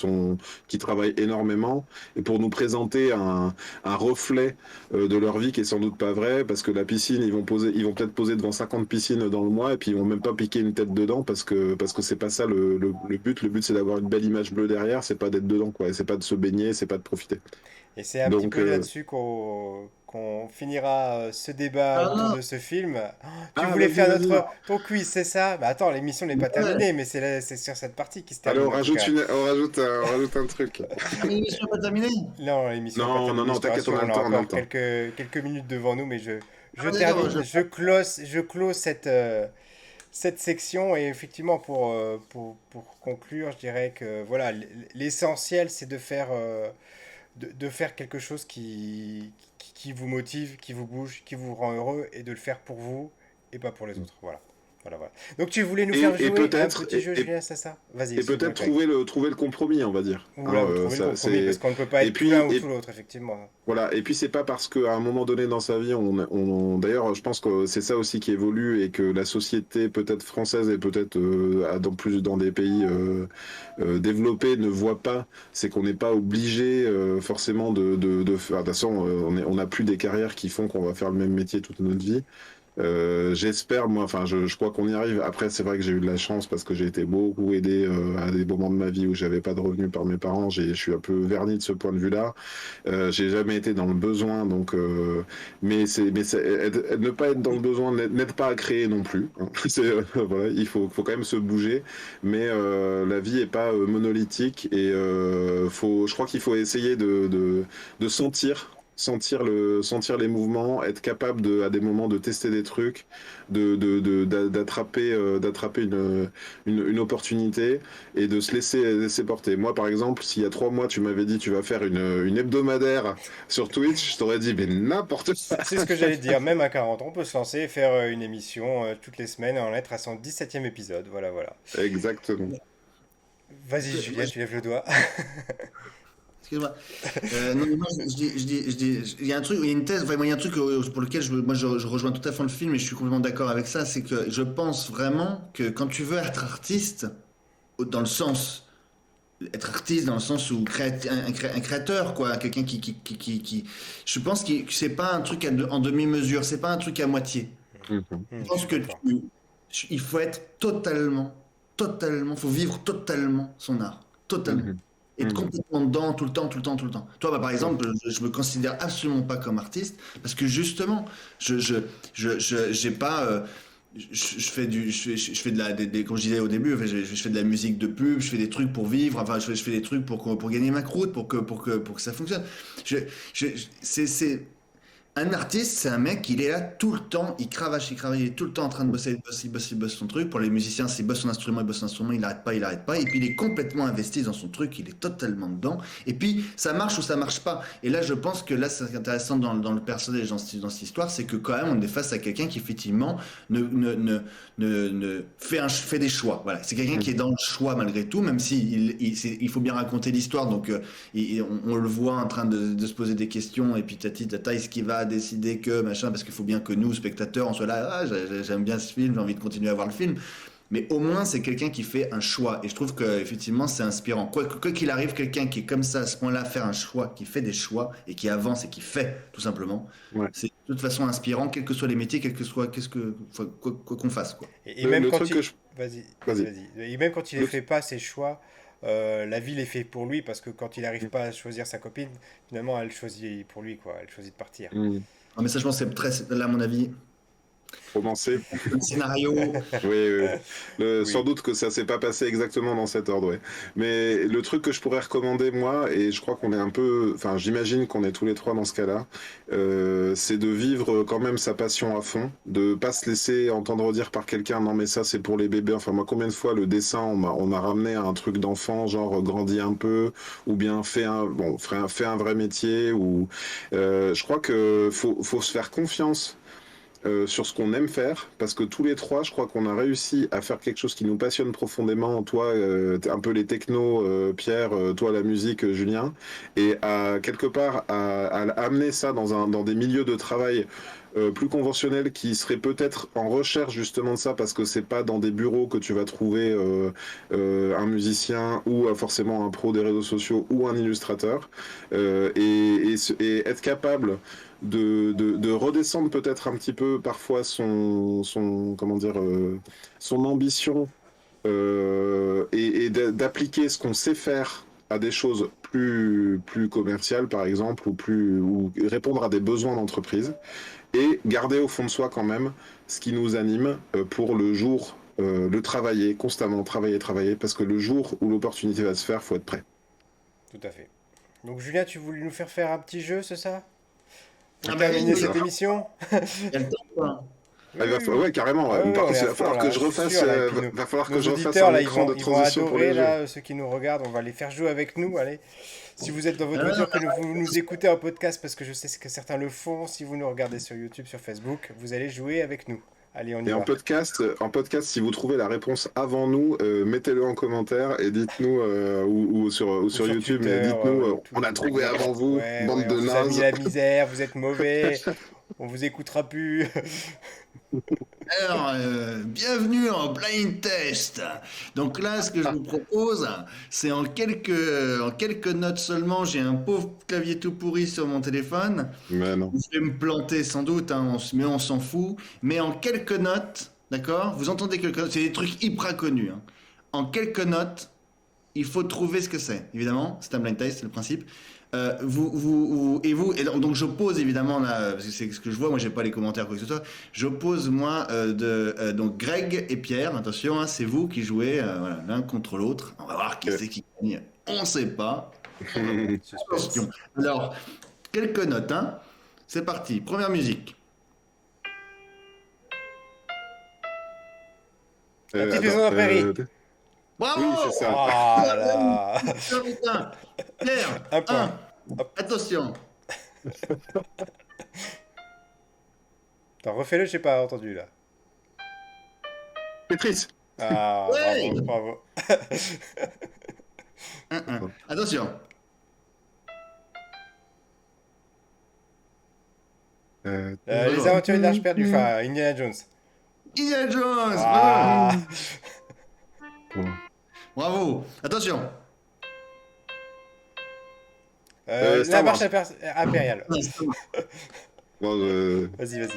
travaillent énormément, et pour nous présenter un reflet de leur vie qui est sans doute pas vrai, parce que la piscine, ils vont peut-être poser devant 50 piscines dans le mois, et puis ils vont même pas piquer une tête dedans, parce que c'est pas ça le but. Le but, c'est d'avoir une belle image bleue derrière, c'est pas d'être dedans, quoi, et c'est pas de se baigner, c'est pas de profiter. Et c'est un petit peu là-dessus qu'on finira ce débat autour de ce film. Oh, tu voulais vas-y, faire vas-y. ton quiz, c'est ça? Bah attends, l'émission n'est pas terminée, mais c'est sur cette partie qui se termine. Alors, en tout cas. on rajoute un truc. l'émission n'est pas terminée. Non, l'émission n'est pas Non, terminée. non, Je te t'inquiète, rassure, on a le a temps, on a le encore temps. quelques minutes devant nous, mais je D'accord, termine, je close cette section. Et effectivement, pour conclure, je dirais que voilà, l'essentiel, c'est de faire quelque chose qui vous motive, qui vous bouge, qui vous rend heureux, et de le faire pour vous et pas pour les autres. Voilà. Voilà, voilà. Donc tu voulais nous faire jouer un petit jeu, Julien, c'est ça? Vas-y, Et peut-être trouver le compromis, on va dire. Oula, Hein, trouver le compromis, parce qu'on ne peut pas et être tout puis, l'un ou et tout l'autre, effectivement. Voilà, et puis c'est pas parce qu'à un moment donné dans sa vie, d'ailleurs, je pense que c'est ça aussi qui évolue et que la société peut-être française et peut-être plus dans des pays développés ne voit pas, c'est qu'on n'est pas obligé forcément de faire. De toute façon, on n'a plus des carrières qui font qu'on va faire le même métier toute notre vie. J'espère, moi, enfin, je crois qu'on y arrive. Après, c'est vrai que j'ai eu de la chance parce que j'ai été beaucoup aidé à des moments de ma vie où j'avais pas de revenus par mes parents. Je suis un peu verni de ce point de vue-là. J'ai jamais été dans le besoin, donc, ne pas être dans le besoin n'aide pas à créer non plus. Hein. Voilà, faut quand même se bouger, mais la vie est pas monolithique et je crois qu'il faut essayer de sentir les mouvements, être capable à des moments de tester des trucs, d'attraper une opportunité et de se laisser porter. Moi, par exemple, s'il y a 3 mois, tu m'avais dit tu vas faire une hebdomadaire sur Twitch, je t'aurais dit mais n'importe quoi. C'est ce que j'allais dire, même à 40 ans, on peut se lancer et faire une émission toutes les semaines et en être à son 17e épisode. Voilà, voilà. Exactement. Vas-y, Julien, tu lèves le doigt. Excuse-moi. Non, mais moi, il y a un truc, il y a une thèse, enfin, moi, il y a un truc pour lequel je rejoins tout à fait le film et je suis complètement d'accord avec ça, c'est que je pense vraiment que quand tu veux être artiste, dans le sens, être artiste dans le sens où un créateur, quoi, quelqu'un je pense que c'est pas un truc en demi-mesure, c'est pas un truc à moitié. Mhm. Je Je pense suis que d'accord. il faut être faut vivre totalement son art, totalement. Mhm. Être Mhm. complètement dedans tout le temps, tout le temps, tout le temps. Toi, bah, par exemple, je me considère absolument pas comme artiste parce que justement, j'ai pas, je fais de comme je disais au début, enfin, je fais de la musique de pub, je fais des trucs pour vivre, enfin, je fais des trucs pour gagner ma croûte, pour que ça fonctionne. Je, c'est un artiste, c'est un mec, il est là tout le temps, il cravache, il est tout le temps en train de bosser, il bosse son truc. Pour les musiciens, s'il bosse son instrument, il bosse son instrument, il arrête pas, il arrête pas. Et puis il est complètement investi dans son truc, il est totalement dedans. Et puis ça marche ou ça marche pas. Et là, je pense que là, c'est intéressant dans le personnage, dans cette histoire, c'est que quand même, on est face à quelqu'un qui effectivement fait des choix. Voilà, c'est quelqu'un qui est dans le choix malgré tout, même si il faut bien raconter l'histoire. Donc on le voit en train de se poser des questions et puis tati tata, est-ce qu'il va décider que machin, parce qu'il faut bien que nous spectateurs on soit là, ah, j'aime bien ce film, j'ai envie de continuer à voir le film, mais au moins c'est quelqu'un qui fait un choix et je trouve que effectivement c'est inspirant, quoi qu'il arrive, quelqu'un qui est comme ça à ce point-là, faire un choix, qui fait des choix et qui avance et qui fait tout simplement, Ouais. c'est de toute façon inspirant, quels que soient les métiers, quel que soit quoi qu'on fasse quoi. Et même Le quand truc il... que je... Vas-y, vas-y, Vas-y. vas-y. Et même quand il ne Le- fait pas ses choix, la vie les fait pour lui, parce que quand il n'arrive pas à choisir sa copine, finalement, elle choisit pour lui, quoi. Elle choisit de partir. Hmm. Non, mais ça je pense que là à mon avis Romancé. un scénario. Oui, oui, oui. Sans Oui. doute que ça s'est pas passé exactement dans cet ordre, ouais. Mais le truc que je pourrais recommander, moi, et je crois qu'on est un peu, enfin, j'imagine qu'on est tous les trois dans ce cas-là, c'est de vivre quand même sa passion à fond, de pas se laisser entendre dire par quelqu'un, non mais ça c'est pour les bébés. Enfin, moi, combien de fois le dessin, on m'a ramené à un truc d'enfant, genre grandis un peu, ou bien fais un vrai métier, ou je crois que faut se faire confiance sur ce qu'on aime faire, parce que tous les trois, je crois qu'on a réussi à faire quelque chose qui nous passionne profondément. Toi, t'es un peu les technos, Pierre, toi la musique, Julien, et à quelque part à amener ça dans des milieux de travail plus conventionnels qui seraient peut-être en recherche justement de ça, parce que c'est pas dans des bureaux que tu vas trouver un musicien ou forcément un pro des réseaux sociaux ou un illustrateur, et être capable de redescendre peut-être un petit peu parfois comment dire, son ambition et d'appliquer ce qu'on sait faire à des choses plus commerciales par exemple ou répondre à des besoins d'entreprise et garder au fond de soi quand même ce qui nous anime pour le jour, le travailler constamment, travailler parce que le jour où l'opportunité va se faire, faut être prêt. Tout à fait. Donc, Julien, tu voulais nous faire un petit jeu, c'est ça? Ah Pour bah oui, terminer C'est oui, cette ça. émission? il y a le temps quoi. Ah, Oui, oui, oui. ouais, carrément. Ah Ouais. oui, Par on est contre, il à va fond falloir que là, je je suis refasse, sûr là. Et puis va falloir que nos je refasse auditeurs un là, écran de ils vont transition pour les adorer jeux. là, ceux qui nous regardent. On va les faire jouer avec nous. Allez, si vous êtes dans votre Alors, voiture, que vous nous écoutez en podcast, parce que je sais que certains le font. Si vous nous regardez sur YouTube, sur Facebook, vous allez jouer avec nous. Allez, on y Et va. en podcast, si vous trouvez la réponse avant nous, mettez-le en commentaire et dites-nous, ou Ou sur sur YouTube, Twitter, mais dites-nous, tout, on a trouvé n'importe. avant vous, Ouais, bande ouais, on de vous a mis nazes. la misère. Vous êtes mauvais. On vous écoutera plus. alors, bienvenue en blind test. Donc là, ce que je vous propose, c'est en quelques notes seulement. J'ai un pauvre clavier tout pourri sur mon téléphone. Mais non. Je vais me planter sans doute, hein, mais on s'en fout. Mais en quelques notes, d'accord? Vous entendez quelques notes, c'est des trucs hyper connus, hein. En quelques notes, il faut trouver ce que c'est. Évidemment, c'est un blind test, c'est le principe. Et donc je pose évidemment là, parce que c'est ce que je vois, moi j'ai pas les commentaires quoi que ce soit. Je pose moi donc Greg et Pierre, attention, hein, c'est vous qui jouez voilà, l'un contre l'autre. On va voir qui c'est qui gagne. On sait pas. Suspense. Attention. Alors, quelques notes, hein. C'est parti. Première musique. La petite maison Attends, dans la prairie. oui, c'est Bravo! ça. Oh là là. Putain. Pierre, Un point. 1. Hop. Attention. Attends, refais-le, j'ai pas entendu là. Tetris. Ah, Ouais! bravo, bravo. 1. Attention. Les aventuriers de l'Arche perdue, enfin, Indiana Jones. Indiana Jones! Ah, Bravo! Attention! la Star marche Wars. impériale. Bon, Vas-y, vas-y.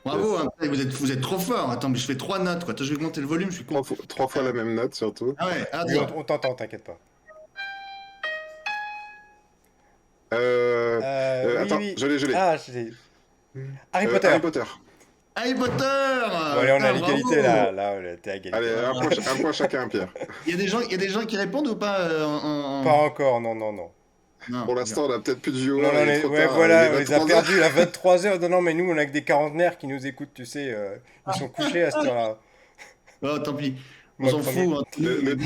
Bravo, hein. Vous êtes trop fort. Attends, mais je fais 3 notes, quoi. Attends, je vais monter le volume, je suis con. trois fois la même note surtout. Ah ouais, Oui, attention. on t'entend, t'inquiète pas. Oui, Attends, oui. je l'ai. Ah, je l'ai. Harry Potter. Harry Potter. Harry Potter! Bon, allez, on a Putain, l'égalité bravo! là, on était à égalité. Allez, Voilà. un point chacun, Pierre. Il y a des gens qui répondent ou pas Pas encore, non, non, non. Non, Pour l'instant, on a peut-être plus de Non, viewers, non, il est trop ouais, tard, il est voilà, on les a 23 heures. perdus à 23h. Non, non, mais nous, on a que des quarantenaires qui nous écoutent, tu sais. Ils sont couchés à cette heure-là. oh, tant pis. On Moi, le s'en premier. fout. Hein. Le- le-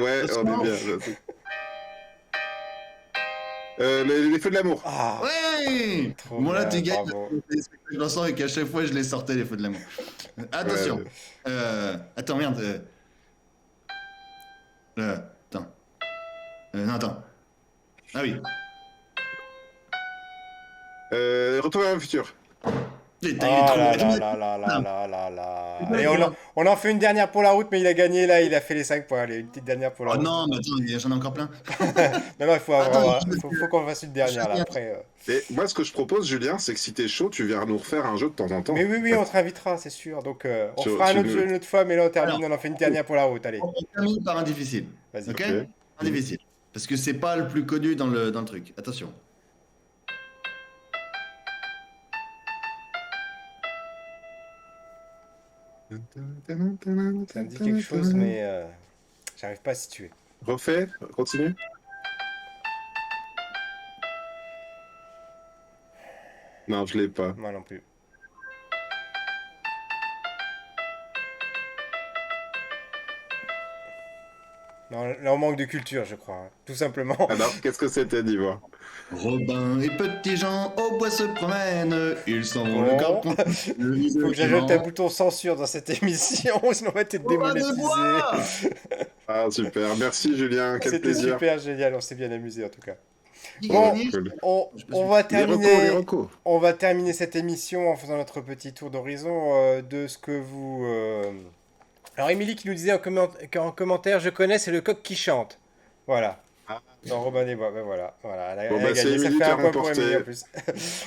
Ouais, on est bien. Les feux de l'amour. Ah, Ouais! trop Bon, là, bien, tu gagnes. bravo. Je l'entends et qu'à chaque fois, je les sortais, les feux de l'amour. Attention. Ouais. Attends, merde. Attends. Non, attends. Ah oui. Retour vers le futur. Putain, Oh il est trop là bon. là là là là là là là. C'est pas Allez, grave. on en fait une dernière pour la route, mais il a gagné là, il a fait les 5 points. Allez, une petite dernière pour la Oh route. non, mais attends, j'en ai encore plein. Non, non, il faut Attends, avoir, faut qu'on fasse une dernière là chacun. après. Et moi, ce que je propose, Julien, c'est que si t'es chaud, tu viens nous refaire un jeu de temps en temps. Mais oui, oui, on te réinvitera, c'est sûr. Donc, on Tu- fera un tu autre nous- jeu une autre fois, mais là, on termine, Alors, on en fait une dernière pour la route. Allez, on termine par un difficile. vas-y. Ok? Ok. Un difficile. Parce que c'est pas le plus connu dans le truc. Attention. Ça me dit quelque chose, mais j'arrive pas à situer. Refais, continue. Non, je l'ai pas. Moi non plus. Non, là, on manque de culture, je crois, hein, tout simplement. Alors, qu'est-ce que c'était, dis-moi? Robin et Petit Jean au bois se promènent. Ils s'en vont le Bon. corps contre le Faut que j'ajoute un bouton censure dans cette émission, sinon on va être Robin des Bois! démonétisé. Ah, super. Merci, Julien. Quel C'était plaisir. super génial, on s'est bien amusé en tout cas. Qui Bon, gagne? Cool. On va Les recos, les terminer, recos. on va terminer cette émission en faisant notre petit tour d'horizon de ce que vous. Alors, Émilie qui nous disait en commentaire, je connais, c'est le coq qui chante. Voilà. Ah. Dans Robin des Bois, ben voilà, voilà, elle Bon, a bah, gagné, c'est ça Émilie fait qui un a point pour remporté. Émilie en plus.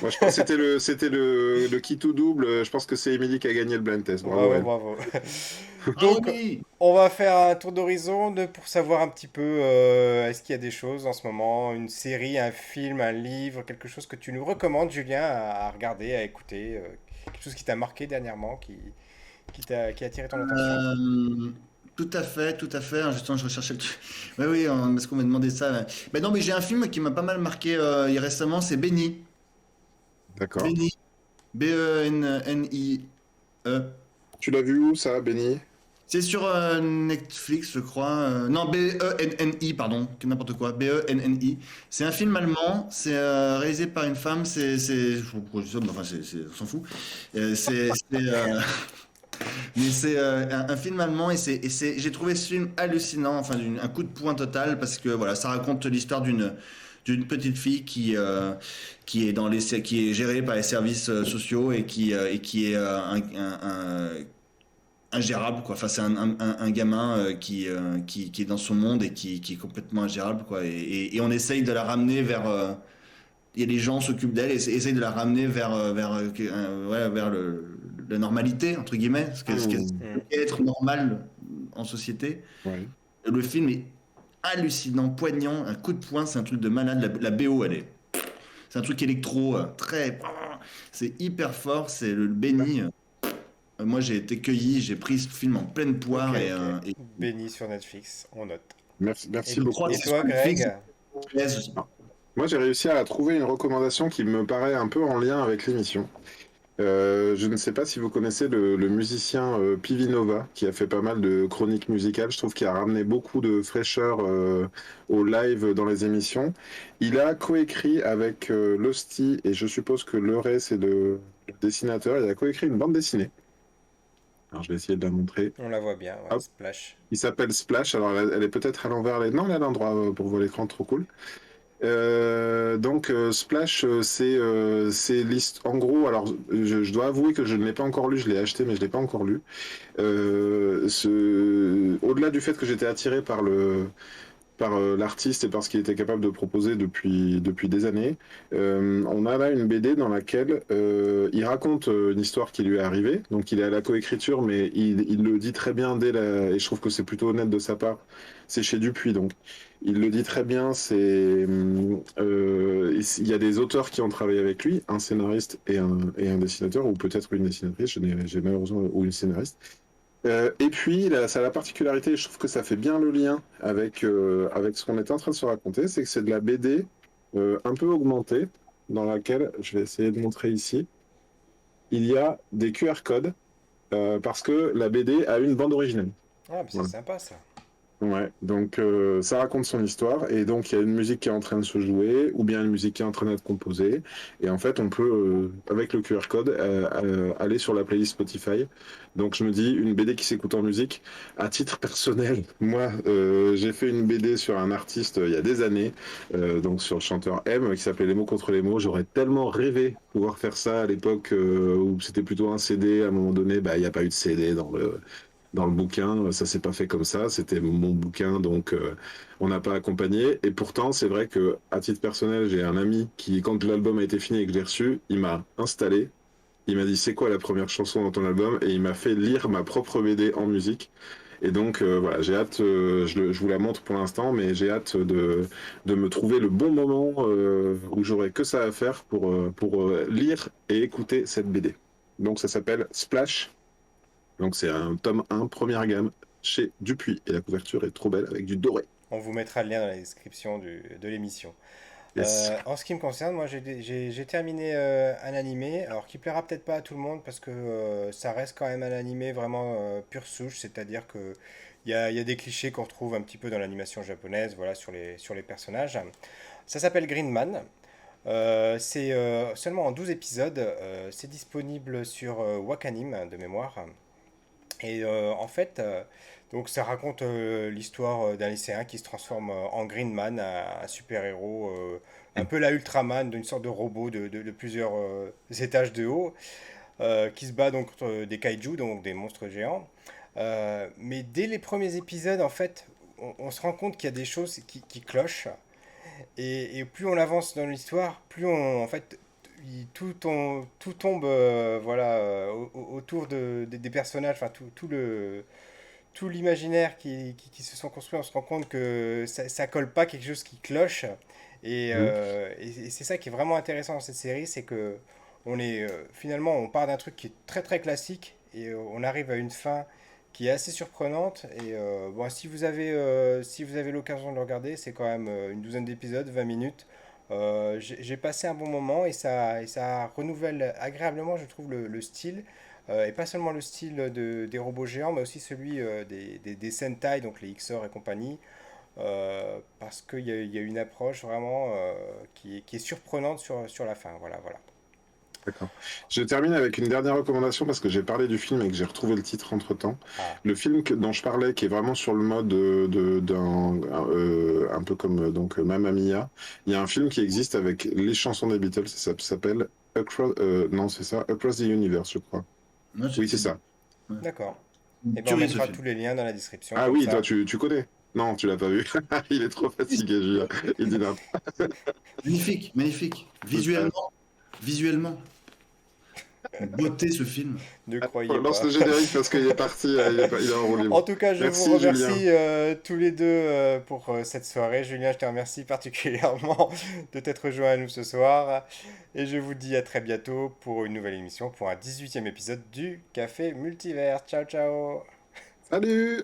Moi, je pense que c'était le qui tout double. Je pense que c'est Émilie qui a gagné le blind test. Bravo. Bravo, elle. bravo. Ah Donc, oui! on va faire un tour d'horizon pour savoir un petit peu est-ce qu'il y a des choses en ce moment, une série, un film, un livre, quelque chose que tu nous recommandes, Julien, à regarder, à écouter, quelque chose qui t'a marqué dernièrement, qui a attiré ton attention. Tout à fait, tout à fait. Justement, je recherchais le truc. Oui, oui, parce qu'on m'a demandé ça. Ouais. Mais non, mais j'ai un film qui m'a pas mal marqué récemment, c'est Benny. D'accord. Benny. B-E-N-N-I-E. Tu l'as vu où, ça, Benny? C'est sur Netflix, je crois. Non, B-E-N-N-I, pardon, que n'importe quoi. B-E-N-N-I. C'est un film allemand. C'est réalisé par une femme. Je sais pas pourquoi je dis ça, mais enfin, on s'en fout. Mais c'est un film allemand j'ai trouvé ce film hallucinant, enfin un coup de poing total parce que voilà, ça raconte l'histoire d'une petite fille qui est qui est gérée par les services sociaux et qui est ingérable quoi. Enfin c'est un gamin qui est dans son monde et qui est complètement ingérable quoi. Et on essaye de la ramener vers et les gens s'occupent d'elle et essayent de la ramener vers la normalité, entre guillemets, ce qu'est Mm. être normal en société. Ouais. Le film est hallucinant, poignant, un coup de poing, c'est un truc de malade. La BO, c'est un truc électro, très. C'est hyper fort, c'est le béni. Moi, j'ai été cueilli, j'ai pris ce film en pleine poire Ok, et, ok. et Béni sur Netflix, on note. Merci Et, beaucoup. et c'est toi, sur Netflix. Greg? je sais pas. Moi, j'ai réussi à trouver une recommandation qui me paraît un peu en lien avec l'émission. Je ne sais pas si vous connaissez le musicien Pivi Nova, qui a fait pas mal de chroniques musicales. Je trouve qu'il a ramené beaucoup de fraîcheur au live dans les émissions. Il a coécrit avec Losty, et je suppose que Leray, c'est le dessinateur. Il a coécrit une bande dessinée. Alors, je vais essayer de la montrer. On la voit bien, ouais, Hop. Splash. Il s'appelle Splash. Alors, elle est peut-être à l'envers. Non, elle est à l'endroit pour voir l'écran, trop cool. Donc Splash, c'est en gros. Alors, je dois avouer que je ne l'ai pas encore lu. Je l'ai acheté, mais je l'ai pas encore lu. Au-delà du fait que j'étais attiré par par l'artiste et par ce qu'il était capable de proposer depuis des années. On a là une BD dans laquelle il raconte une histoire qui lui est arrivée. Donc il est à la coécriture, mais il le dit très bien et je trouve que c'est plutôt honnête de sa part. C'est chez Dupuis, donc il le dit très bien. Il y a des auteurs qui ont travaillé avec lui, un scénariste et un dessinateur, ou peut-être une dessinatrice, j'ai malheureusement, ou une scénariste. Et puis, là, ça a la particularité, et je trouve que ça fait bien le lien avec ce qu'on était en train de se raconter, c'est que c'est de la BD un peu augmentée, dans laquelle, je vais essayer de montrer ici, il y a des QR codes, parce que la BD a une bande originale. Ah, mais c'est Voilà. sympa ça. Ouais, donc ça raconte son histoire et donc il y a une musique qui est en train de se jouer ou bien une musique qui est en train d'être composée et en fait on peut avec le QR code aller sur la playlist Spotify. Donc je me dis une BD qui s'écoute en musique à titre personnel. Moi j'ai fait une BD sur un artiste il y a des années donc sur le chanteur M qui s'appelait Les mots contre les mots. J'aurais tellement rêvé de pouvoir faire ça à l'époque où c'était plutôt un CD. À un moment donné, bah il n'y a pas eu de CD dans le bouquin, ça s'est pas fait comme ça, c'était mon bouquin, donc on n'a pas accompagné. Et pourtant, c'est vrai que à titre personnel, j'ai un ami qui, quand l'album a été fini et que je l'ai reçu, il m'a installé, il m'a dit c'est quoi la première chanson dans ton album, et il m'a fait lire ma propre BD en musique. Et donc voilà, j'ai hâte, je vous la montre pour l'instant, mais j'ai hâte de me trouver le bon moment où j'aurai que ça à faire pour lire et écouter cette BD. Donc ça s'appelle Splash, donc c'est un tome 1, première gamme, chez Dupuis. Et la couverture est trop belle avec du doré. On vous mettra le lien dans la description de l'émission. Yes. En ce qui me concerne, moi j'ai terminé un animé, alors qui plaira peut-être pas à tout le monde parce que ça reste quand même un animé vraiment pure souche, c'est-à-dire que il y a des clichés qu'on retrouve un petit peu dans l'animation japonaise, voilà, sur les personnages. Ça s'appelle Green Man. C'est seulement en 12 épisodes, c'est disponible sur Wakanim de mémoire. Et en fait, donc ça raconte l'histoire d'un lycéen qui se transforme en Green Man, un super-héros, un peu la Ultraman, d'une sorte de robot de plusieurs étages de haut, qui se bat donc contre des kaiju, donc des monstres géants. Mais dès les premiers épisodes, en fait, on se rend compte qu'il y a des choses qui clochent. Et plus on avance dans l'histoire, plus en fait, tout tombe voilà, autour des personnages, enfin tout l'imaginaire qui se sont construits, on se rend compte que ça colle pas, quelque chose qui cloche. Mhm. Et c'est ça qui est vraiment intéressant dans cette série, c'est que finalement on part d'un truc qui est très très classique et on arrive à une fin qui est assez surprenante. Et bon, si vous avez l'occasion de le regarder, c'est quand même une douzaine d'épisodes, 20 minutes. J'ai passé un bon moment et ça renouvelle agréablement, je trouve, le style. Et pas seulement le style des robots géants, mais aussi celui des Sentai, donc les XOR et compagnie. Parce qu'il y a une approche vraiment qui est surprenante sur la fin. Voilà, voilà. D'accord. Je termine avec une dernière recommandation parce que j'ai parlé du film et que j'ai retrouvé le titre entre-temps. Ah, Le film dont je parlais, qui est vraiment sur le mode un peu comme Mamma Mia, il y a un film qui existe avec les chansons des Beatles, ça s'appelle non, c'est ça, Across the Universe, je crois. Moi, Oui, c'est ça. ouais. d'accord. Une Et ben on tuerie ce mettra film. tous les liens dans la description, Ah comme oui, toi, ça. tu connais? Non, tu l'as pas vu. Il est trop fatigué, Julien. Il dit n'importe Magnifique, magnifique. quoi. Visuellement, une beauté ce film. Ne croyez Lance pas. le générique parce qu'il est parti, il est en roue libre. En tout cas, je vous Merci, Julien. remercie tous les deux pour cette soirée. Julien, je te remercie particulièrement de t'être joint à nous ce soir. Et je vous dis à très bientôt pour une nouvelle émission, pour un 18e épisode du Café Multivers. Ciao, ciao. Salut!